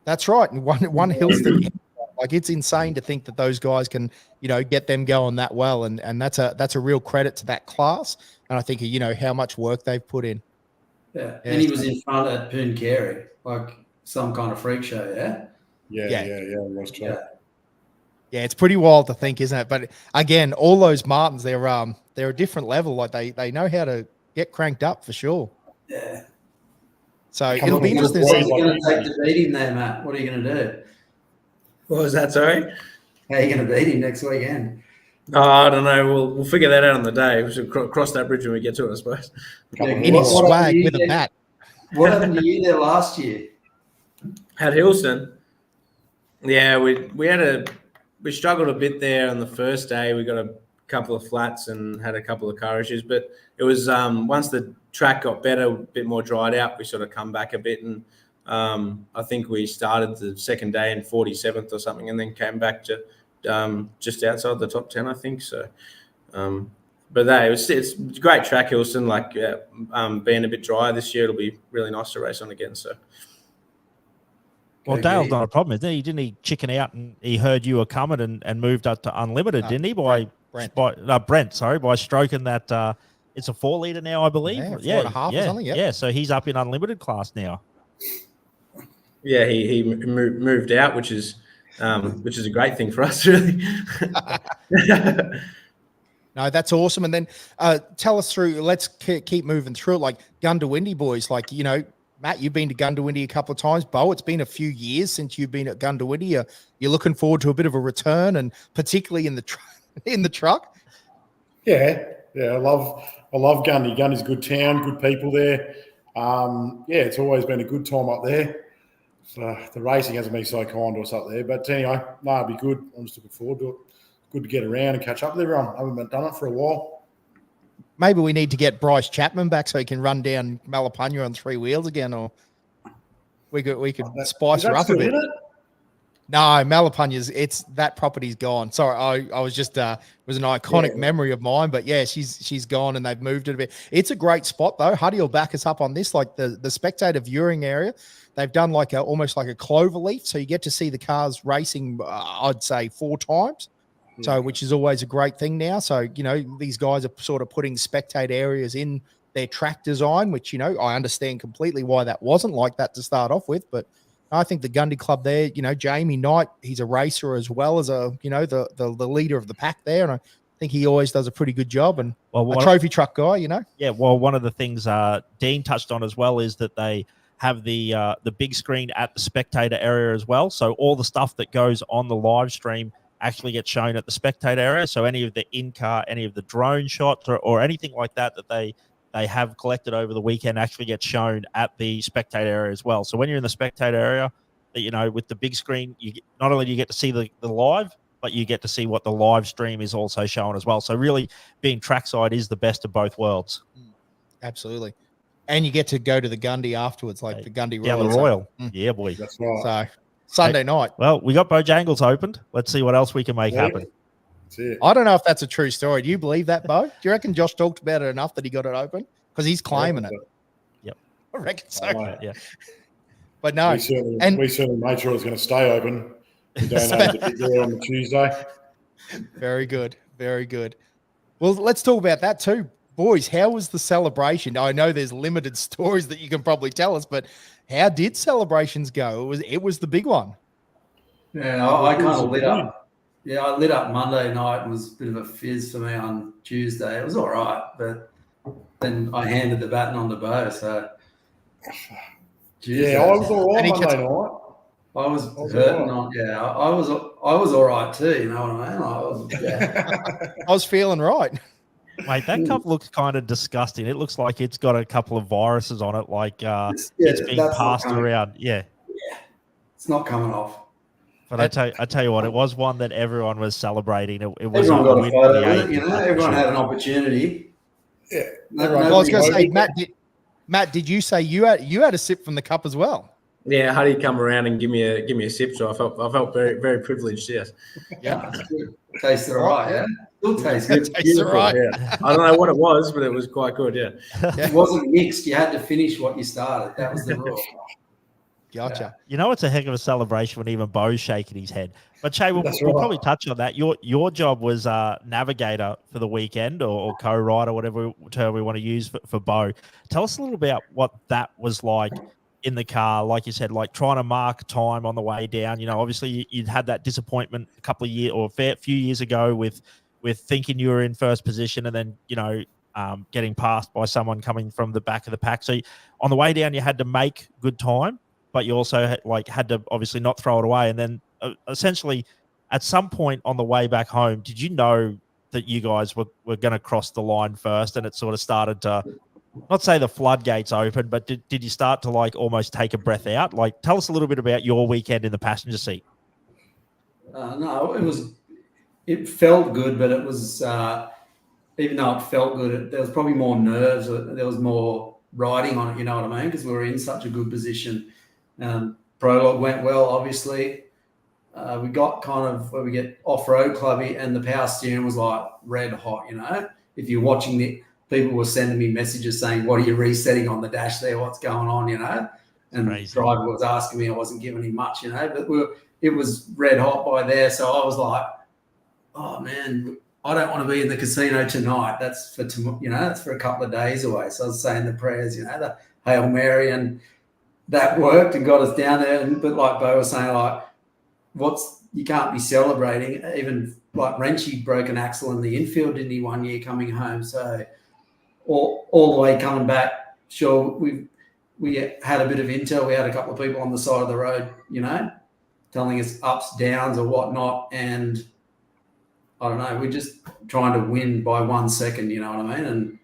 That's right. And one Hillston. Like, it's insane to think that those guys can, get them going that well. And that's a real credit to that class. And I think, how much work they've put in. Yeah. And he was in front at Pooncarie, like some kind of freak show, yeah? Yeah, it was true. Yeah. Yeah, it's pretty wild to think, isn't it? But again, all those Martins, they're a different level. Like they know how to get cranked up for sure. Yeah. So it'll be interesting to see. What are you going to take to beat him there, Matt? What are you going to do? What was that, sorry? How are you going to beat him next weekend? I don't know. We'll figure that out on the day. We should cross that bridge when we get to it, I suppose. In his swag with a bat. What happened to you there last year? At Hillston, yeah, we struggled a bit there on the first day. We got a couple of flats and had a couple of car issues, but it was once the track got better, a bit more dried out, we sort of come back a bit, and I think we started the second day in 47th or something, and then came back to just outside the top 10, I think. So, but it's a great track, Hillston. Like being a bit dry this year, it'll be really nice to race on again. So. Well, Dale's not a problem, isn't he? Didn't he chicken out and he heard you were coming and moved up to unlimited, didn't he? By stroking that. It's a 4 litre now, I believe. Yeah, 4.5 or something. Yeah, so he's up in unlimited class now. Yeah, he moved out, which is a great thing for us, really. No, that's awesome. And then tell us through. Let's keep moving through it. Like Gundawindi boys, like Matt, you've been to Gundawindi a couple of times. Bo, it's been a few years since you've been at Gundawindi. You're looking forward to a bit of a return, and particularly in the truck. Yeah, I love Gundy. Gundy's a good town, good people there. It's always been a good time up there. So the racing hasn't been so kind to us up there. But anyway, no, it'll be good. I'm just looking forward to it. Good to get around and catch up with everyone. I haven't done it for a while. Maybe we need to get Bryce Chapman back so he can run down Malapanya on 3 wheels again, or we could spice her up a bit. No, Malapanya's that property's gone. Sorry, I was just it was an iconic memory of mine, but yeah, she's gone and they've moved it a bit. It's a great spot though. Huddy will back us up on this. Like the spectator viewing area, they've done like almost like a clover leaf, so you get to see the cars racing. I'd say 4 times. So, which is always a great thing now. So, these guys are sort of putting spectate areas in their track design, which, I understand completely why that wasn't like that to start off with. But I think the Gundy Club there, Jamie Knight, he's a racer as well as the leader of the pack there. And I think he always does a pretty good job. And a trophy truck guy, Yeah, well, one of the things Dean touched on as well is that they have the big screen at the spectator area as well. So all the stuff that goes on the live stream actually get shown at the spectator area. So any of the in-car, any of the drone shots or anything like that they have collected over the weekend actually get shown at the spectator area as well. So when you're in the spectator area, with the big screen, not only do you get to see the live, but you get to see what the live stream is also showing as well. So really being trackside is the best of both worlds. Absolutely. And you get to go to the Gundy afterwards, like the Gundy Royal. Yeah, the Royal. Yeah, boy. That's right. So Sunday night. Well, we got Bojangles opened. Let's see what else we can make happen. I don't know if that's a true story. Do you believe that, Bo? Do you reckon Josh talked about it enough that he got it open? Because he's claiming it. Yep. I reckon so. Yeah. But no. We certainly made sure it was going to stay open. We donated the big deal on the Tuesday. Very good. Very good. Well, let's talk about that too. Boys, how was the celebration? I know there's limited stories that you can probably tell us, but how did celebrations go? It was the big one. Yeah, I kind of lit up. Yeah, I lit up Monday night and was a bit of a fizz for me on Tuesday. It was all right, but then I handed the baton on to Bo. So Tuesday, I was all right Monday night. I was hurting on. Yeah, I was all right too. You know what I mean? I was feeling right. Mate, that cup looks kind of disgusting. It looks like it's got a couple of viruses on it, like it's being passed around. Yeah, it's not coming off. But I tell you what, it was one that everyone was celebrating. It was everyone got a photo with it, everyone had an opportunity. Yeah, I was going to say, Matt, did you say you had a sip from the cup as well? Yeah, how do you come around and give me a sip? So I felt very, very privileged. Yes. Yeah. Tasted all right. Yeah. Still tastes good. Tastes all right. Yeah. I don't know what it was, but it was quite good. Yeah. It wasn't mixed. You had to finish what you started. That was the rule. Gotcha. It's a heck of a celebration when even Bo's shaking his head. But Shay, we'll probably touch on that. Your job was navigator for the weekend or co-rider, whatever term we want to use for Bo. Tell us a little about what that was like in the car, like you said, like trying to mark time on the way down. Obviously you'd had that disappointment a couple of years or a few years ago with thinking you were in first position and then, getting passed by someone coming from the back of the pack. So on the way down, you had to make good time, but you also had to obviously not throw it away. And then essentially at some point on the way back home, did you know that you guys were going to cross the line first and it sort of started to, not say the floodgates open, but did you start to almost take a breath out? Tell us a little bit about your weekend in the passenger seat. No, it felt good, but it was, even though it felt good, there was probably more nerves. There was more riding on it, you know what I mean? Because we were in such a good position. Prologue went well, obviously. We got kind of where we get off-road clubby and the power steering was red hot, If you're watching people were sending me messages saying, what are you resetting on the dash there? What's going on, And the driver was asking me, I wasn't giving him much, But it was red hot by there. So I was like, oh, man, I don't want to be in the casino tonight. That's for tomorrow, that's for a couple of days away. So I was saying the prayers, the Hail Mary, and that worked and got us down there. But like Bo was saying, you can't be celebrating. Even Renchi broke an axle in the infield, didn't he, 1 year coming home? So all the way coming back, sure, we had a bit of intel. We had a couple of people on the side of the road, telling us ups, downs or whatnot. And I don't know, we're just trying to win by 1 second, you know what I mean?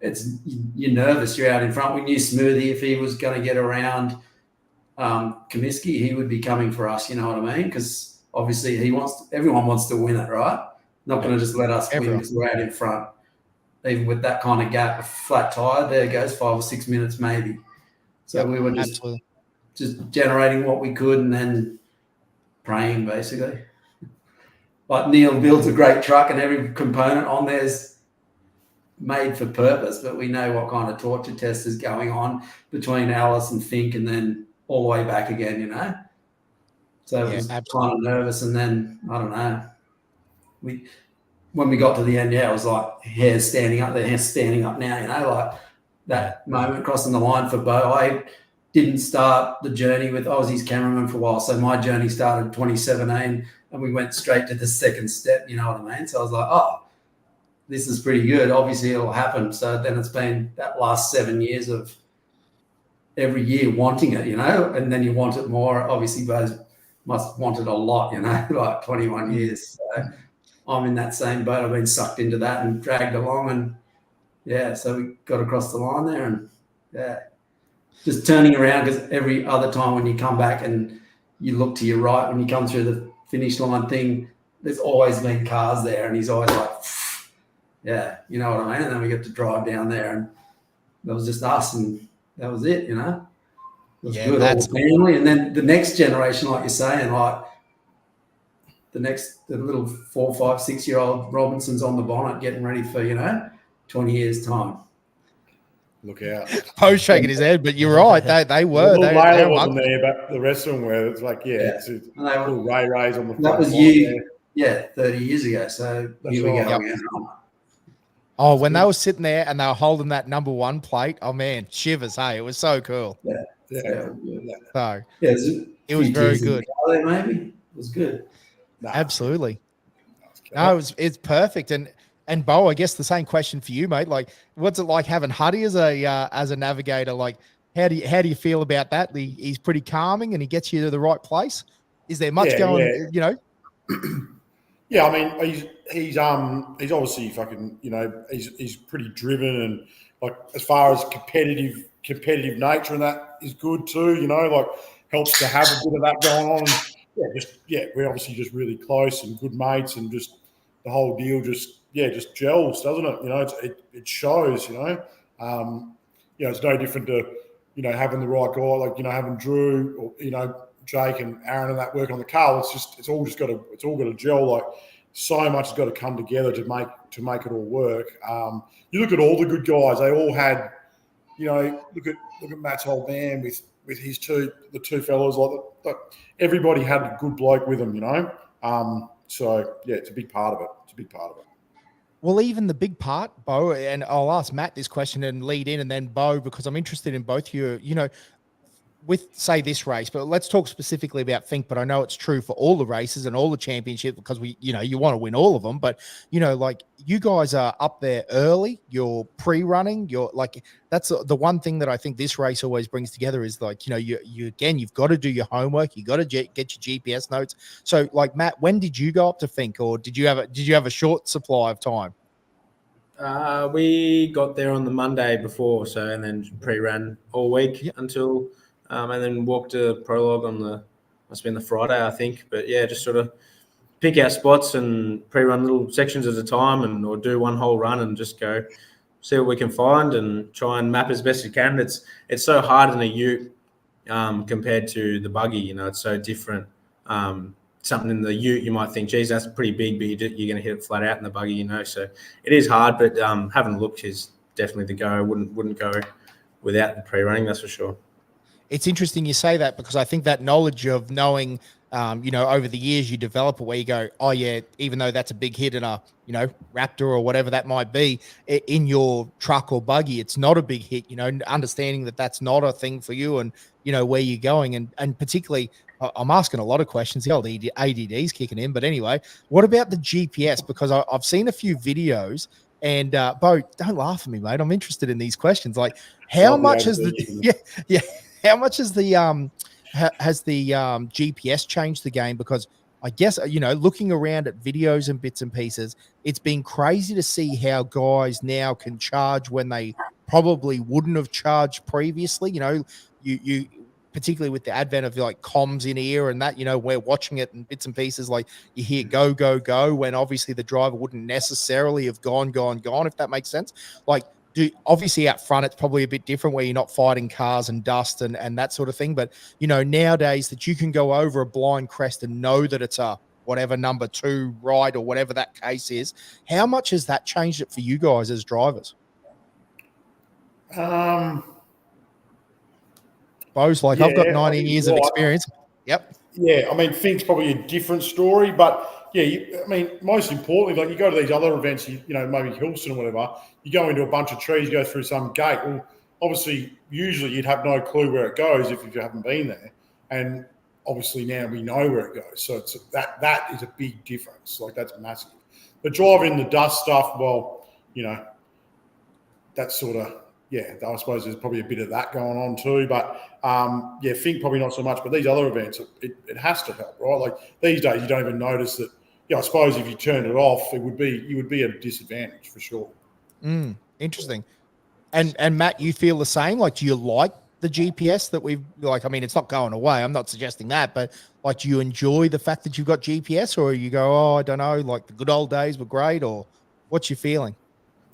you're nervous. You're out in front. We knew Smoothie, if he was going to get around Comiskey, he would be coming for us. You know what I mean? Because obviously everyone wants to win it, right? Not going to just let us win because we're out in front. Even with that kind of gap, a flat tire, there goes 5 or 6 minutes maybe. So we were just generating what we could and then praying basically. Like Neil builds a great truck and every component on there's made for purpose, but we know what kind of torture test is going on between Alice and Fink and then all the way back again, you know? So it was kind of nervous. And then, I don't know, when we got to the end, it was like hair standing up, their hair standing up now, you know, like that moment crossing the line for Bo. I didn't start the journey I was his cameraman for a while. So my journey started 2017 and we went straight to the second step, you know what I mean? So I was like, oh, this is pretty good. Obviously it'll happen. So then it's been that last 7 years of every year wanting it, you know, and then you want it more. Obviously Bo's must want it a lot, you know, like 21 years. So I'm in that same boat. I've been sucked into that and dragged along and so we got across the line there and just turning around because every other time when you come back and you look to your right, when you come through the finish line thing, there's always been cars there and he's always like, you know what I mean? And then we get to drive down there and that was just us and that was it, you know? It was good, all the family. And then the next generation, like you're saying, like the little 4, 5, 6-year-old Robinson's on the bonnet getting ready for, 20 years' time. Look out. Post shaking his head, but you're right. They were. Layla wasn't there, but the rest of them were. It's like, it's a little Rays on the front. That was you, 30 years ago. So here we go again. Oh, when they were sitting there and they were holding that number 1 plate, oh man, shivers. Hey, it was so cool. Yeah. So it was very good. Maybe it was good. Absolutely. No, it's perfect. And Bo, I guess the same question for you, mate. Like, what's it like having Huddy as a navigator? Like, how do you feel about that? He's pretty calming and he gets you to the right place. Is there much going? Yeah, I mean, he's obviously fucking, he's pretty driven and like as far as competitive nature and that is good too. Like helps to have a bit of that going on. And we're obviously just really close and good mates and just the whole deal just gels, doesn't it? It shows. It's no different to having the right guy, like having Drew or Jake and Aaron and that work on the car. It's all got to gel. Like so much has got to come together to make it all work. You look at all the good guys; they all had, look at Matt's old man with his the two fellows. Like everybody had a good bloke with them, So it's a big part of it. Well, even the big part, Bo, and I'll ask Matt this question and lead in, and then Bo, because I'm interested in both you. With say this race, but let's talk specifically about Fink. But I know it's true for all the races and all the championships because you want to win all of them. But like you guys are up there early. You're pre-running. You're like that's the one thing that I think this race always brings together is like you've got to do your homework. You got to get your GPS notes. So like Matt, when did you go up to Fink, or did you have a short supply of time? We got there on the Monday before, and then pre-ran all week until. And then walked a prologue on must have been the Friday, I think. But just sort of pick our spots and pre-run little sections at a time or do one whole run and just go see what we can find and try and map as best you can. It's so hard in a ute compared to the buggy, it's so different. Something in the ute, you might think, geez, that's pretty big, but you're going to hit it flat out in the buggy, So it is hard, but having looked is definitely the go. I wouldn't go without the pre-running, that's for sure. It's interesting you say that because I think that knowledge of knowing, over the years you develop it where you go, oh yeah, even though that's a big hit in a, Raptor or whatever that might be in your truck or buggy, it's not a big hit, understanding that that's not a thing for you and, where you're going. And particularly, I'm asking a lot of questions. The old ADD's kicking in. But anyway, what about the GPS? Because I've seen a few videos and Bo, don't laugh at me, mate. I'm interested in these questions. Like how much has how much has the GPS changed the game? Because I guess, looking around at videos and bits and pieces, it's been crazy to see how guys now can charge when they probably wouldn't have charged previously. You particularly with the advent of like comms in ear and that, we're watching it in bits and pieces, like you hear go, go, go, when obviously the driver wouldn't necessarily have gone, if that makes sense. Like, obviously out front, it's probably a bit different where you're not fighting cars and dust and that sort of thing. But, nowadays that you can go over a blind crest and know that it's a whatever number 2 right or whatever that case is. How much has that changed it for you guys as drivers? Bo's like, I've got 19 years of experience. Yep. Yeah, I mean, Fink's probably a different story, but yeah, most importantly, like you go to these other events, maybe Hillston or whatever, you go into a bunch of trees, go through some gate. Well, obviously, usually you'd have no clue where it goes if you haven't been there. And obviously now we know where it goes. So that is a big difference. Like that's massive. But driving the dust stuff, well, that's sort of, I suppose there's probably a bit of that going on too. But Fink probably not so much. But these other events, it has to help, right? Like these days, you don't even notice that. I suppose if you turned it off, you would be at a disadvantage for sure. Interesting. And Matt, you feel the same? Like, do you like the GPS that we've it's not going away. I'm not suggesting that, but like, do you enjoy the fact that you've got GPS, or you go, oh, I don't know, like the good old days were great, or what's your feeling?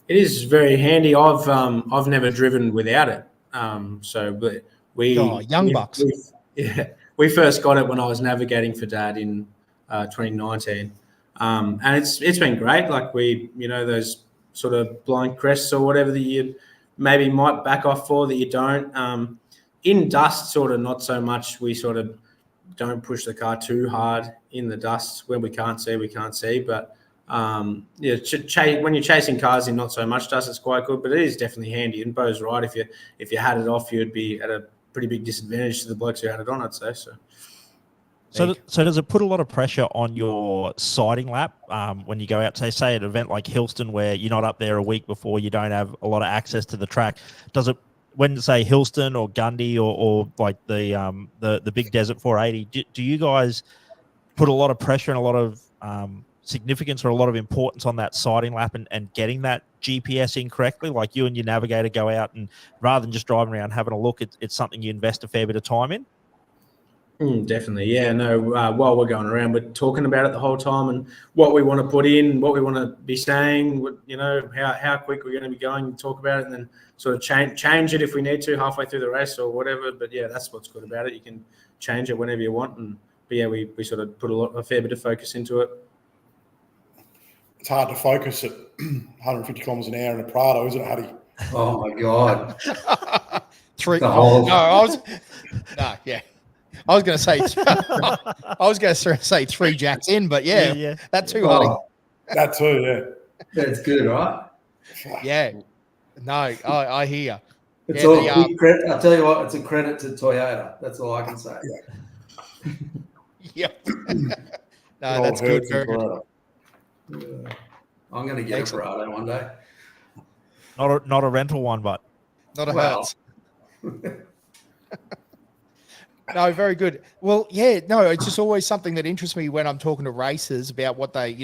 It is very handy. I've never driven without it. But young bucks. We first got it when I was navigating for Dad in 2019, and it's been great. Like those sort of blind crests or whatever that you maybe might back off for that you don't. In dust, sort of not so much. We sort of don't push the car too hard in the dust. When we can't see. But when you're chasing cars in not so much dust, it's quite good. But it is definitely handy. And Bo's right. If you had it off, you'd be at a pretty big disadvantage to the blokes who had it on, I'd say. So does it put a lot of pressure on your sighting lap when you go out, say at an event like Hillston, where you're not up there a week before, you don't have a lot of access to the track? Does it, when say Hillston or Gundy or like the big Desert 480, do you guys put a lot of pressure and a lot of significance or a lot of importance on that sighting lap and getting that GPS in correctly? Like you and your navigator go out and rather than just driving around having a look, it's something you invest a fair bit of time in? Definitely. Yeah, no, while we're going around, we're talking about it the whole time and what we want to put in, what we want to be saying, how quick we're going to be going, talk about it, and then sort of change it if we need to halfway through the race or whatever. But yeah, that's what's good about it. You can change it whenever you want. But yeah, we sort of put a fair bit of focus into it. It's hard to focus at 150 kilometres an hour in a Prado, isn't it, Huddy? Oh my God. I was going to say 3 jacks in, but yeah. That too, Huddy. That too, yeah. That's good, right? Yeah. No, I hear. It's all I'll tell you what, it's a credit to Toyota. That's all I can say. Yeah. No, that's good. Very good. I'm going to get a Prado one day. Not a rental one, but not a Hertz. No, very good. Well, yeah, no, it's just always something that interests me when I'm talking to racers about what they,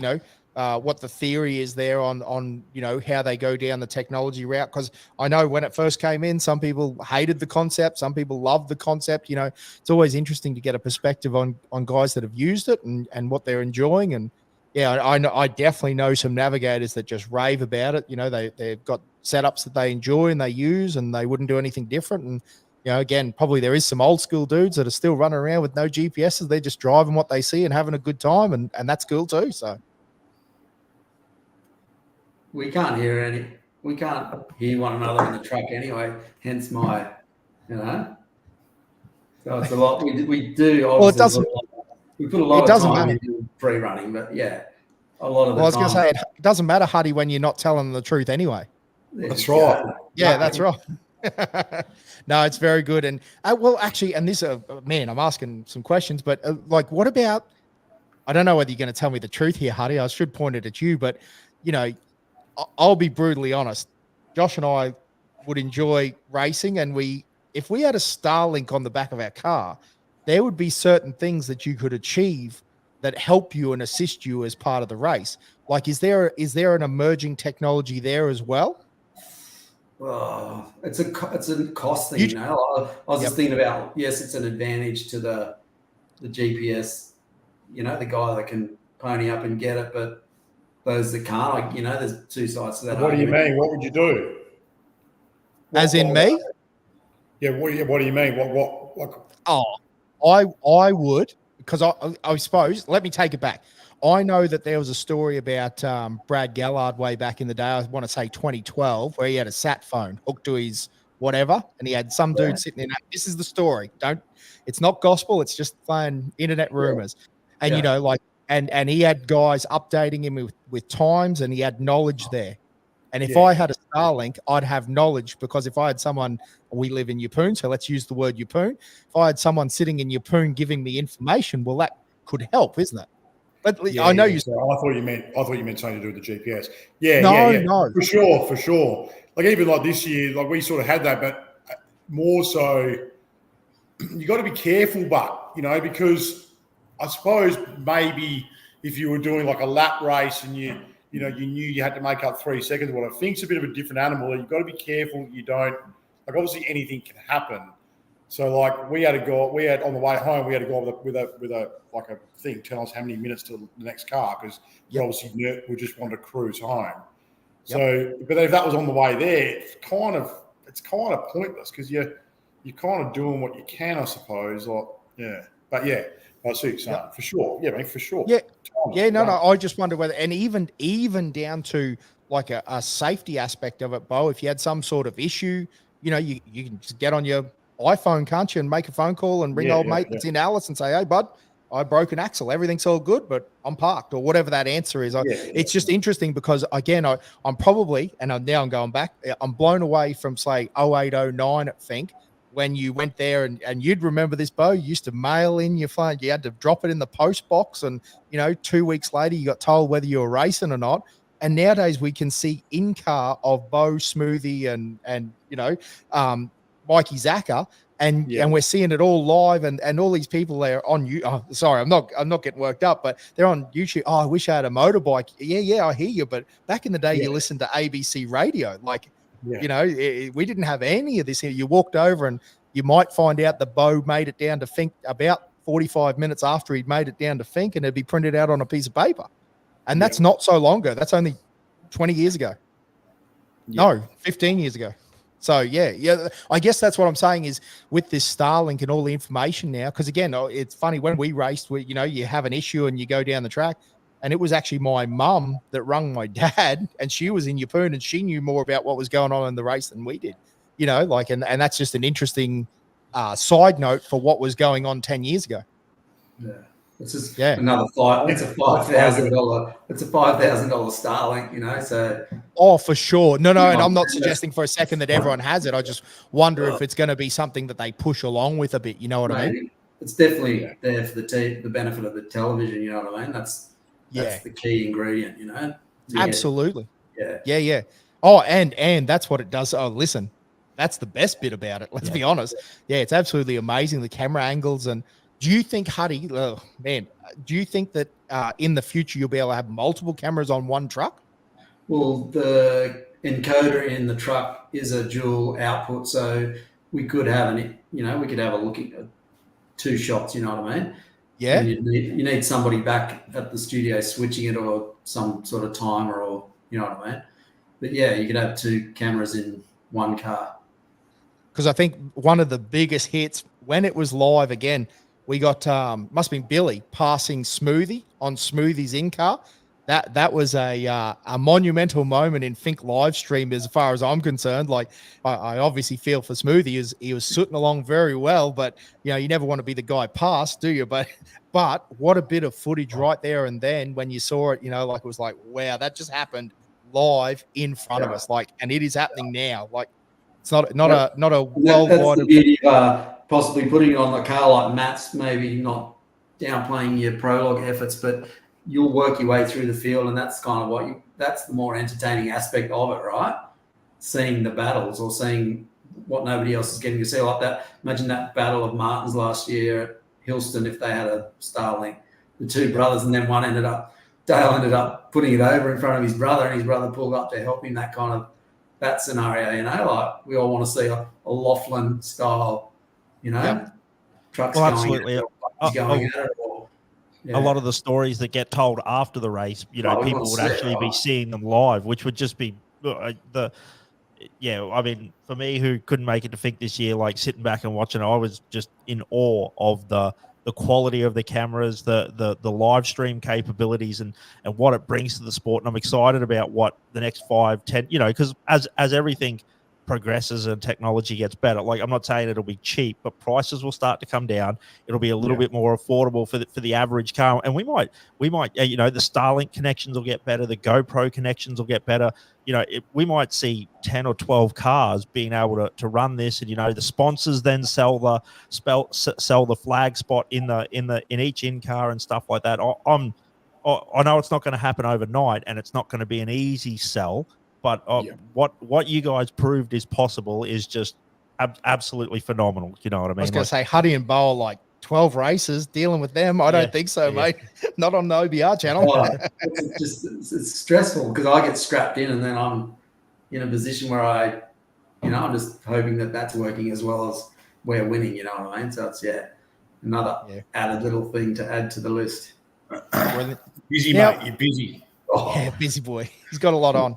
what the theory is there on how they go down the technology route. Because I know when it first came in, some people hated the concept, some people loved the concept. It's always interesting to get a perspective on guys that have used it and what they're enjoying. And yeah, I definitely know some navigators that just rave about it. They've got setups that they enjoy and they use, and they wouldn't do anything different. And again, probably there is some old school dudes that are still running around with no GPSs. They're just driving what they see and having a good time, and that's cool too. So we can't hear one another in the truck anyway. Hence my, So it's a lot. We do. Well, it doesn't. We put a lot of time into free running, but yeah, a lot of the time. I was going to say, it doesn't matter, Huddy, when you're not telling the truth anyway. That's right. Yeah, that's right. No, it's very good. And actually, and this, man, I'm asking some questions, but what about, I don't know whether you're going to tell me the truth here, Huddy. I should point it at you, but I'll be brutally honest. Josh and I would enjoy racing, and if we had a Starlink on the back of our car, there would be certain things that you could achieve that help you and assist you as part of the race? Like, is there an emerging technology there as well? Oh, it's a cost thing, you know. I was just thinking about, yes, it's an advantage to the GPS, you know, the guy that can pony up and get it, but those that can't, like, you know, there's two sides to that. What do you mean? What would you do? As in me? Yeah. What do you mean? What? Oh, I would, because I suppose, let me take it back. I know that there was a story about Brad Gallard way back in the day, I want to say 2012, where he had a sat phone hooked to his whatever, and he had some dude sitting in. This is the story. It's not gospel. It's just plain internet rumors. And, you know, like, and he had guys updating him with times, and he had knowledge there. And if I had a Starlink, I'd have knowledge, because if I had someone, we live in Yeppoon, so let's use the word Yeppoon. If I had someone sitting in Yeppoon giving me information, well, that could help, isn't it? But I know you. So I thought you meant something to do with the GPS. Yeah, no, for sure. Like, even like this year, like, we sort of had that, but more so, you got to be careful, but, you know, because I suppose maybe if you were doing like a lap race and you knew you had to make up 3 seconds, what I think's a bit of a different animal. You've got to be careful you don't, like, obviously anything can happen. So, like, we had on the way home, we had to go with a like a thing, tell us how many minutes to the next car, because we just wanted to cruise home. So, but if that was on the way there, it's kind of pointless, because you're kind of doing what you can, I suppose. Like, but I see what you're saying. For sure. Yeah, mate, for sure. No, I just wonder whether, and even down to like a safety aspect of it, Bo, if you had some sort of issue, you know, you can just get on your iPhone, can't you, and make a phone call and ring old mate that's in Alice and say, hey, bud, I broke an axle. Everything's all good, but I'm parked, or whatever that answer is. It's just interesting, because, again, I'm probably, and now I'm going back, I'm blown away from, say, 08, 09 at Fink, when you went there, and you'd remember this, Bo, you used to mail in your phone. You had to drop it in the post box, and, you know, 2 weeks later you got told whether you were racing or not. And nowadays we can see in-car of Bo, Smoothie, and you know, Mikey Zacher, and we're seeing it all live, and all these people there on you. Oh, sorry, I'm not getting worked up, but they're on YouTube. Oh, I wish I had a motorbike. Yeah, I hear you. But back in the day, you listened to ABC radio. Like, you know, we didn't have any of this here. You walked over, and you might find out that Bo made it down to Fink about 45 minutes after he'd made it down to Fink, and it'd be printed out on a piece of paper. And that's not so long ago. That's only 20 years ago. No, 15 years ago. So, I guess that's what I'm saying is, with this Starlink and all the information now, because, again, it's funny, when we raced, you know, you have an issue and you go down the track, and it was actually my mum that rung my dad, and she was in Yeppoon, and she knew more about what was going on in the race than we did, you know, like, and that's just an interesting side note for what was going on 10 years ago. Yeah. It's just another fight. It's a $5,000. It's a $5,000 Starlink, you know. So, for sure. No, and I'm not suggesting for a second that everyone has it. I just wonder if it's going to be something that they push along with a bit. You know what I mean? It's definitely there for the benefit of the television. You know what I mean? That's the key ingredient. You know. Absolutely. Yeah. Oh, and that's what it does. Oh, listen, that's the best bit about it. Let's be honest. Yeah, it's absolutely amazing, the camera angles. And do you think, Huddy, do you think that in the future you'll be able to have multiple cameras on one truck? Well, the encoder in the truck is a dual output, so we could have a look at 2 shots. You know what I mean? Yeah. And you need somebody back at the studio switching it, or some sort of timer, or you know what I mean. But yeah, you could have 2 cameras in one car. Because I think one of the biggest hits when it was live again, we got must have been Billy passing Smoothie on Smoothie's in-car. That was a monumental moment in Fink live stream, as far as I'm concerned. Like, I obviously feel for Smoothie, he was sitting along very well, but you know, you never want to be the guy past, do you? But what a bit of footage right there and then when you saw it, you know, like, it was like, wow, that just happened live in front of us, like, and it is happening now. Like, it's not a worldwide. That's the beauty of possibly putting it on the car like Matt's, maybe not downplaying your prologue efforts, but you'll work your way through the field, and that's kind of that's the more entertaining aspect of it, right? Seeing the battles, or seeing what nobody else is getting to see, like that. Imagine that battle of Martins last year at Hillston if they had a Starlink. the two brothers, and then Dale ended up putting it over in front of his brother, and his brother pulled up to help him. That scenario, like we all want to see a Laughlin style, trucks Well, going absolutely. going at it. A lot of the stories that get told after the race, people would actually be seeing them live, which would just be I mean, for me, who couldn't make it to Think this year, like sitting back and watching, I was just in awe of the quality of the cameras, the live stream capabilities, and what it brings to the sport. And I'm excited about what the next 5, 10, because as everything progresses and technology gets better, like I'm not saying it'll be cheap, but prices will start to come down. It'll be a little bit more affordable for the average car, and we might the Starlink connections will get better, the GoPro connections will get better. We might see 10 or 12 cars being able to run this, and the sponsors then sell the flag spot in each in car and stuff like that. I know it's not going to happen overnight, and it's not going to be an easy sell. But what you guys proved is possible is just absolutely phenomenal. You know what I mean? I was going to say Huddy and Bo are like 12 races dealing with them. I don't think so, mate. Not on the OBR channel. It's stressful because I get strapped in, and then I'm in a position where I'm just hoping that that's working as well as we're winning. You know what I mean? So it's another added little thing to add to the list. Busy, mate. You're busy. Yeah, busy boy. He's got a lot on.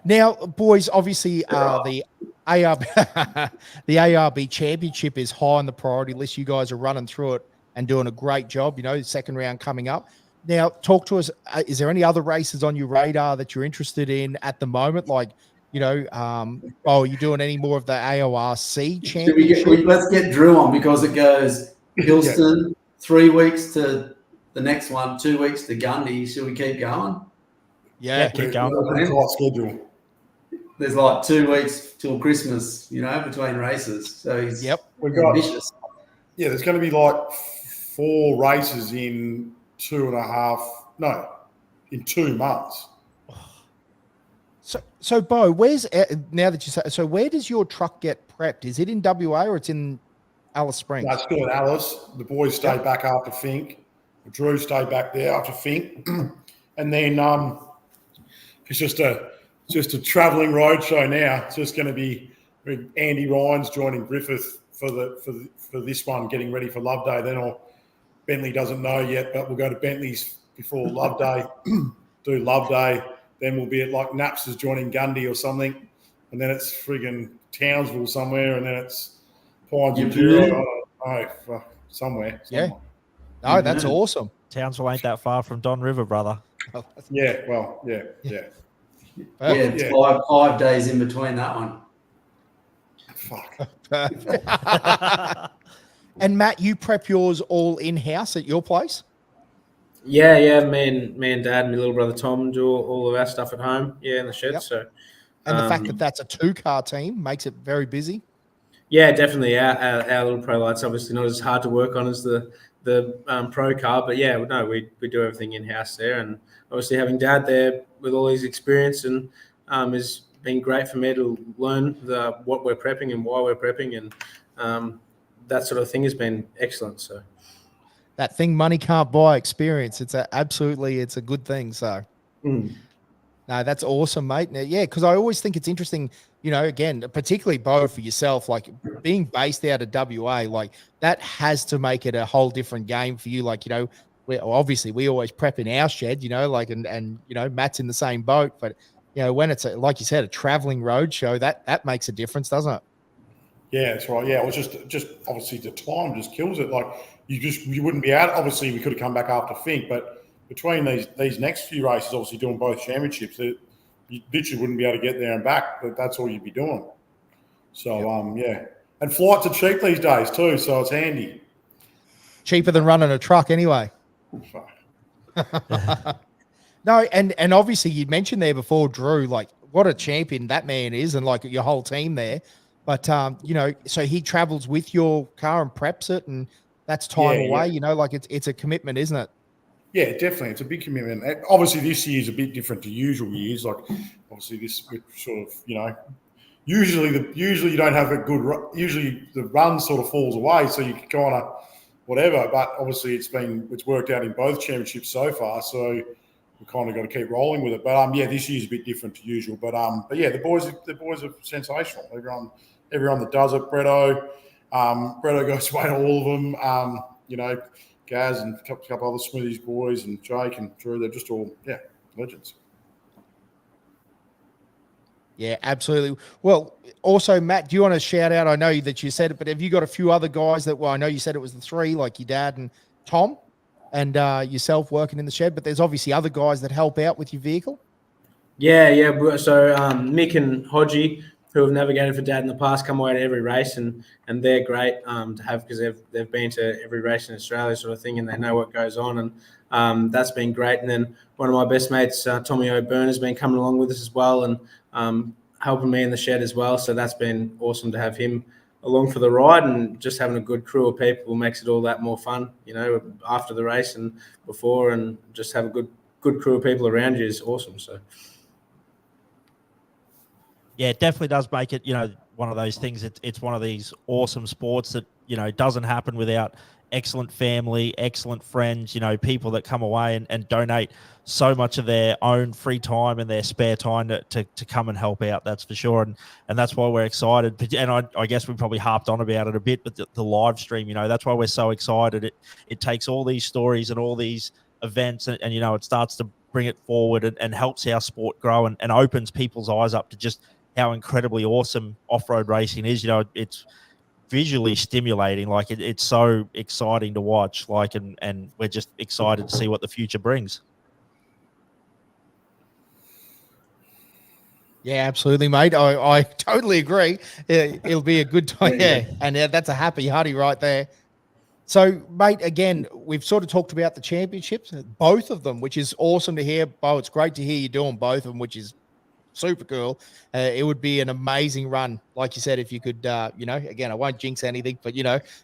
Now, boys, obviously the ARB Championship is high on the priority list. You guys are running through it and doing a great job. Second round coming up. Now, talk to us. Is there any other races on your radar that you're interested in at the moment? Like, are you doing any more of the AORC Championship? Let's get Drew on, because it goes Hillston, 3 weeks to the next one, 2 weeks to Gundy. Should we keep going? Yeah, keep going. Tight schedule. There's like 2 weeks till Christmas, between races. So he's ambitious. Yeah, there's going to be like 4 races in 2 months. So Bo, where does your truck get prepped? Is it in WA or it's in Alice Springs? No, it's still in Alice. The boys stay back after Fink. Drew stayed back there after Fink. And then it's just a travelling road show now. It's just going to be Andy Ryan's joining Griffith for this one, getting ready for Love Day. Then Bentley doesn't know yet, but we'll go to Bentley's before Love Day, do Love Day. Then we'll be at like Naps's joining Gundy or something, and then it's friggin' Townsville somewhere, and then it's Pines and Jura. Somewhere. Yeah. No, that's awesome. Townsville ain't that far from Don River, brother. Yeah. Well. Yeah. It's 5 days in between that one. Fuck. And Matt, you prep yours all in-house at your place? Yeah. Me and Dad and my little brother Tom do all of our stuff at home. Yeah, in the shed. So, and the fact that that's a 2-car team makes it very busy. Yeah, definitely. Our little Pro Light's obviously not as hard to work on as the Pro car, but yeah, no, we do everything in-house there, and obviously having Dad there with all his experience and has been great for me to learn what we're prepping and why we're prepping, and that sort of thing has been excellent. So that thing money can't buy, experience. It's a good thing. So no, that's awesome, mate. Now, yeah, because I always think it's interesting, again, particularly Bo, for yourself, like being based out of WA, like that has to make it a whole different game for you. Like, we always prep in our shed, and Matt's in the same boat, but when it's like you said, a traveling road show, that makes a difference, doesn't it? Yeah, that's right. Yeah, it was just obviously the time just kills it. Like you wouldn't be out. Obviously, we could have come back after Fink, but between these next few races, obviously doing both championships, you literally wouldn't be able to get there and back. But that's all you'd be doing. So yeah, and flights are cheap these days too, so it's handy. Cheaper than running a truck, anyway. No, and obviously you mentioned there before, Drew, like what a champion that man is, and like your whole team there. But so he travels with your car and preps it, and that's time away. Like it's a commitment, isn't it? Yeah, definitely. It's a big commitment. Obviously, this year is a bit different to usual years. Like, obviously, this sort of, usually you don't have a good. Usually, the run sort of falls away, so you kind of whatever. But obviously it's worked out in both championships so far. So we kind of got to keep rolling with it. But this year's a bit different to usual. But yeah, the boys are sensational. Everyone that does it, Bretto goes away to all of them. Gaz and a couple other Smithies boys and Jake and Drew, they're just all legends. Yeah, absolutely. Well, also, Matt, do you want to shout out? I know that you said it, but have you got a few other guys that, I know you said it was the three, like your dad and Tom and yourself working in the shed, but there's obviously other guys that help out with your vehicle? Yeah. So Mick and Hodgie, who have navigated for Dad in the past, come away to every race, and they're great to have because they've been to every race in Australia sort of thing, and they know what goes on, and that's been great. And then one of my best mates, Tommy O'Byrne, has been coming along with us as well, and helping me in the shed as well. So that's been awesome to have him along for the ride, and just having a good crew of people makes it all that more fun, after the race and before, and just have a good crew of people around you is awesome. So. Yeah, it definitely does make it, one of those things. It's one of these awesome sports that, doesn't happen without excellent family, excellent friends, people that come away and donate so much of their own free time and their spare time to come and help out. That's for sure. And that's why we're excited. And I guess we probably harped on about it a bit, but the live stream, that's why we're so excited. It takes all these stories and all these events and it starts to bring it forward and helps our sport grow and opens people's eyes up to just how incredibly awesome off-road racing is. It's visually stimulating. Like it's so exciting to watch. And we're just excited to see what the future brings. Yeah, absolutely, mate. I totally agree. It'll be a good time. Yeah, and that's a happy Huddy right there. So, mate, again, we've sort of talked about the championships, both of them, which is awesome to hear. Bo, it's great to hear you doing both of them, which is super cool. It would be an amazing run, like you said, if you could, again, I won't jinx anything, but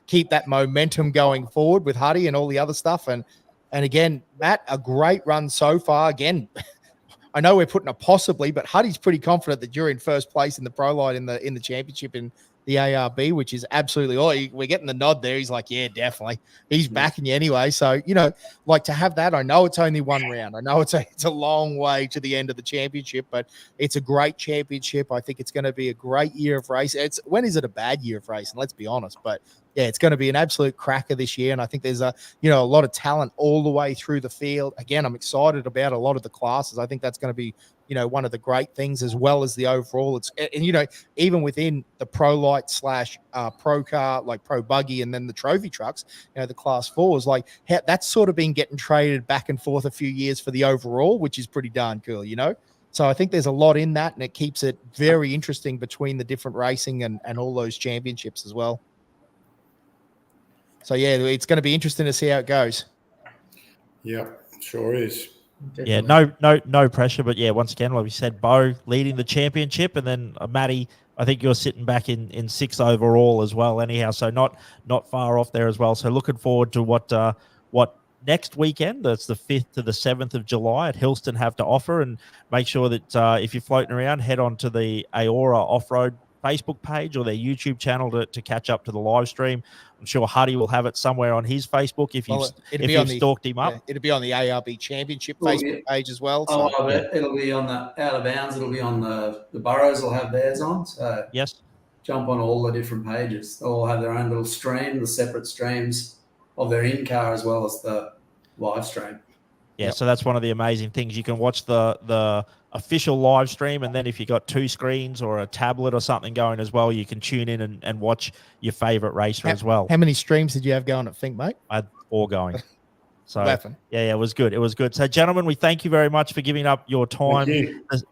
keep that momentum going forward with Huddy and all the other stuff. And again, Matt, a great run so far. Again, I know we're putting a possibly, but Huddy's pretty confident that you're in first place in the Pro Light in the championship in the ARB, which is absolutely, we're getting the nod there. He's like, yeah, definitely. He's backing you anyway. So, like to have that, I know it's only one round. I know it's a long way to the end of the championship, but it's a great championship. I think it's going to be a great year of racing. When is it a bad year of racing? Let's be honest. But yeah, it's going to be an absolute cracker this year. And I think there's a lot of talent all the way through the field. Again, I'm excited about a lot of the classes. I think that's going to be, one of the great things, as well as the overall. Even within the Pro Light / Pro Car, like Pro Buggy, and then the trophy trucks, the class fours, that's sort of been getting traded back and forth a few years for the overall, which is pretty darn cool, So I think there's a lot in that, and it keeps it very interesting between the different racing and all those championships as well. So yeah, it's going to be interesting to see how it goes. Yeah, sure is. Definitely. Yeah, no pressure, but yeah, once again, like we said, Bo leading the championship, and then Matty, I think you're sitting back in 6th overall as well. Anyhow, so not far off there as well. So looking forward to what next weekend, that's the 5th to the 7th of July at Hillston, have to offer, and make sure that if you're floating around, head on to the Aora Off-Road Facebook page or their YouTube channel to catch up to the live stream. I'm sure Huddy will have it somewhere on his Facebook if you've stalked him up. Yeah, it'll be on the ARB Championship Facebook page as well. So. Oh, I bet it'll be on the Out of Bounds. It'll be on the Burrows will have theirs on. So yes, jump on all the different pages. They'll all have their own little stream, the separate streams of their in-car as well as the live stream. Yeah, Yep. So that's one of the amazing things. You can watch the official live stream, and then if you've got 2 screens or a tablet or something going as well, you can tune in and watch your favorite racer as well. How many streams did you have going at Think, mate? I had 4 going. So Laughing. yeah, it was good. It was good. So gentlemen, we thank you very much for giving up your time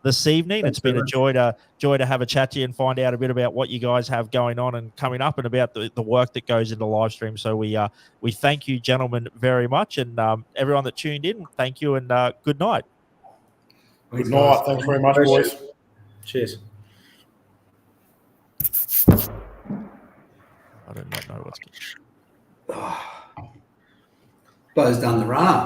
this evening. Thanks, it's been everyone. a joy to have a chat to you and find out a bit about what you guys have going on and coming up, and about the work that goes into live stream. So we thank you, gentlemen, very much, and everyone that tuned in, thank you, and good night. Good night. Thanks very much, boys. Cheers. I do not know what's going on. Bo's done the run-up.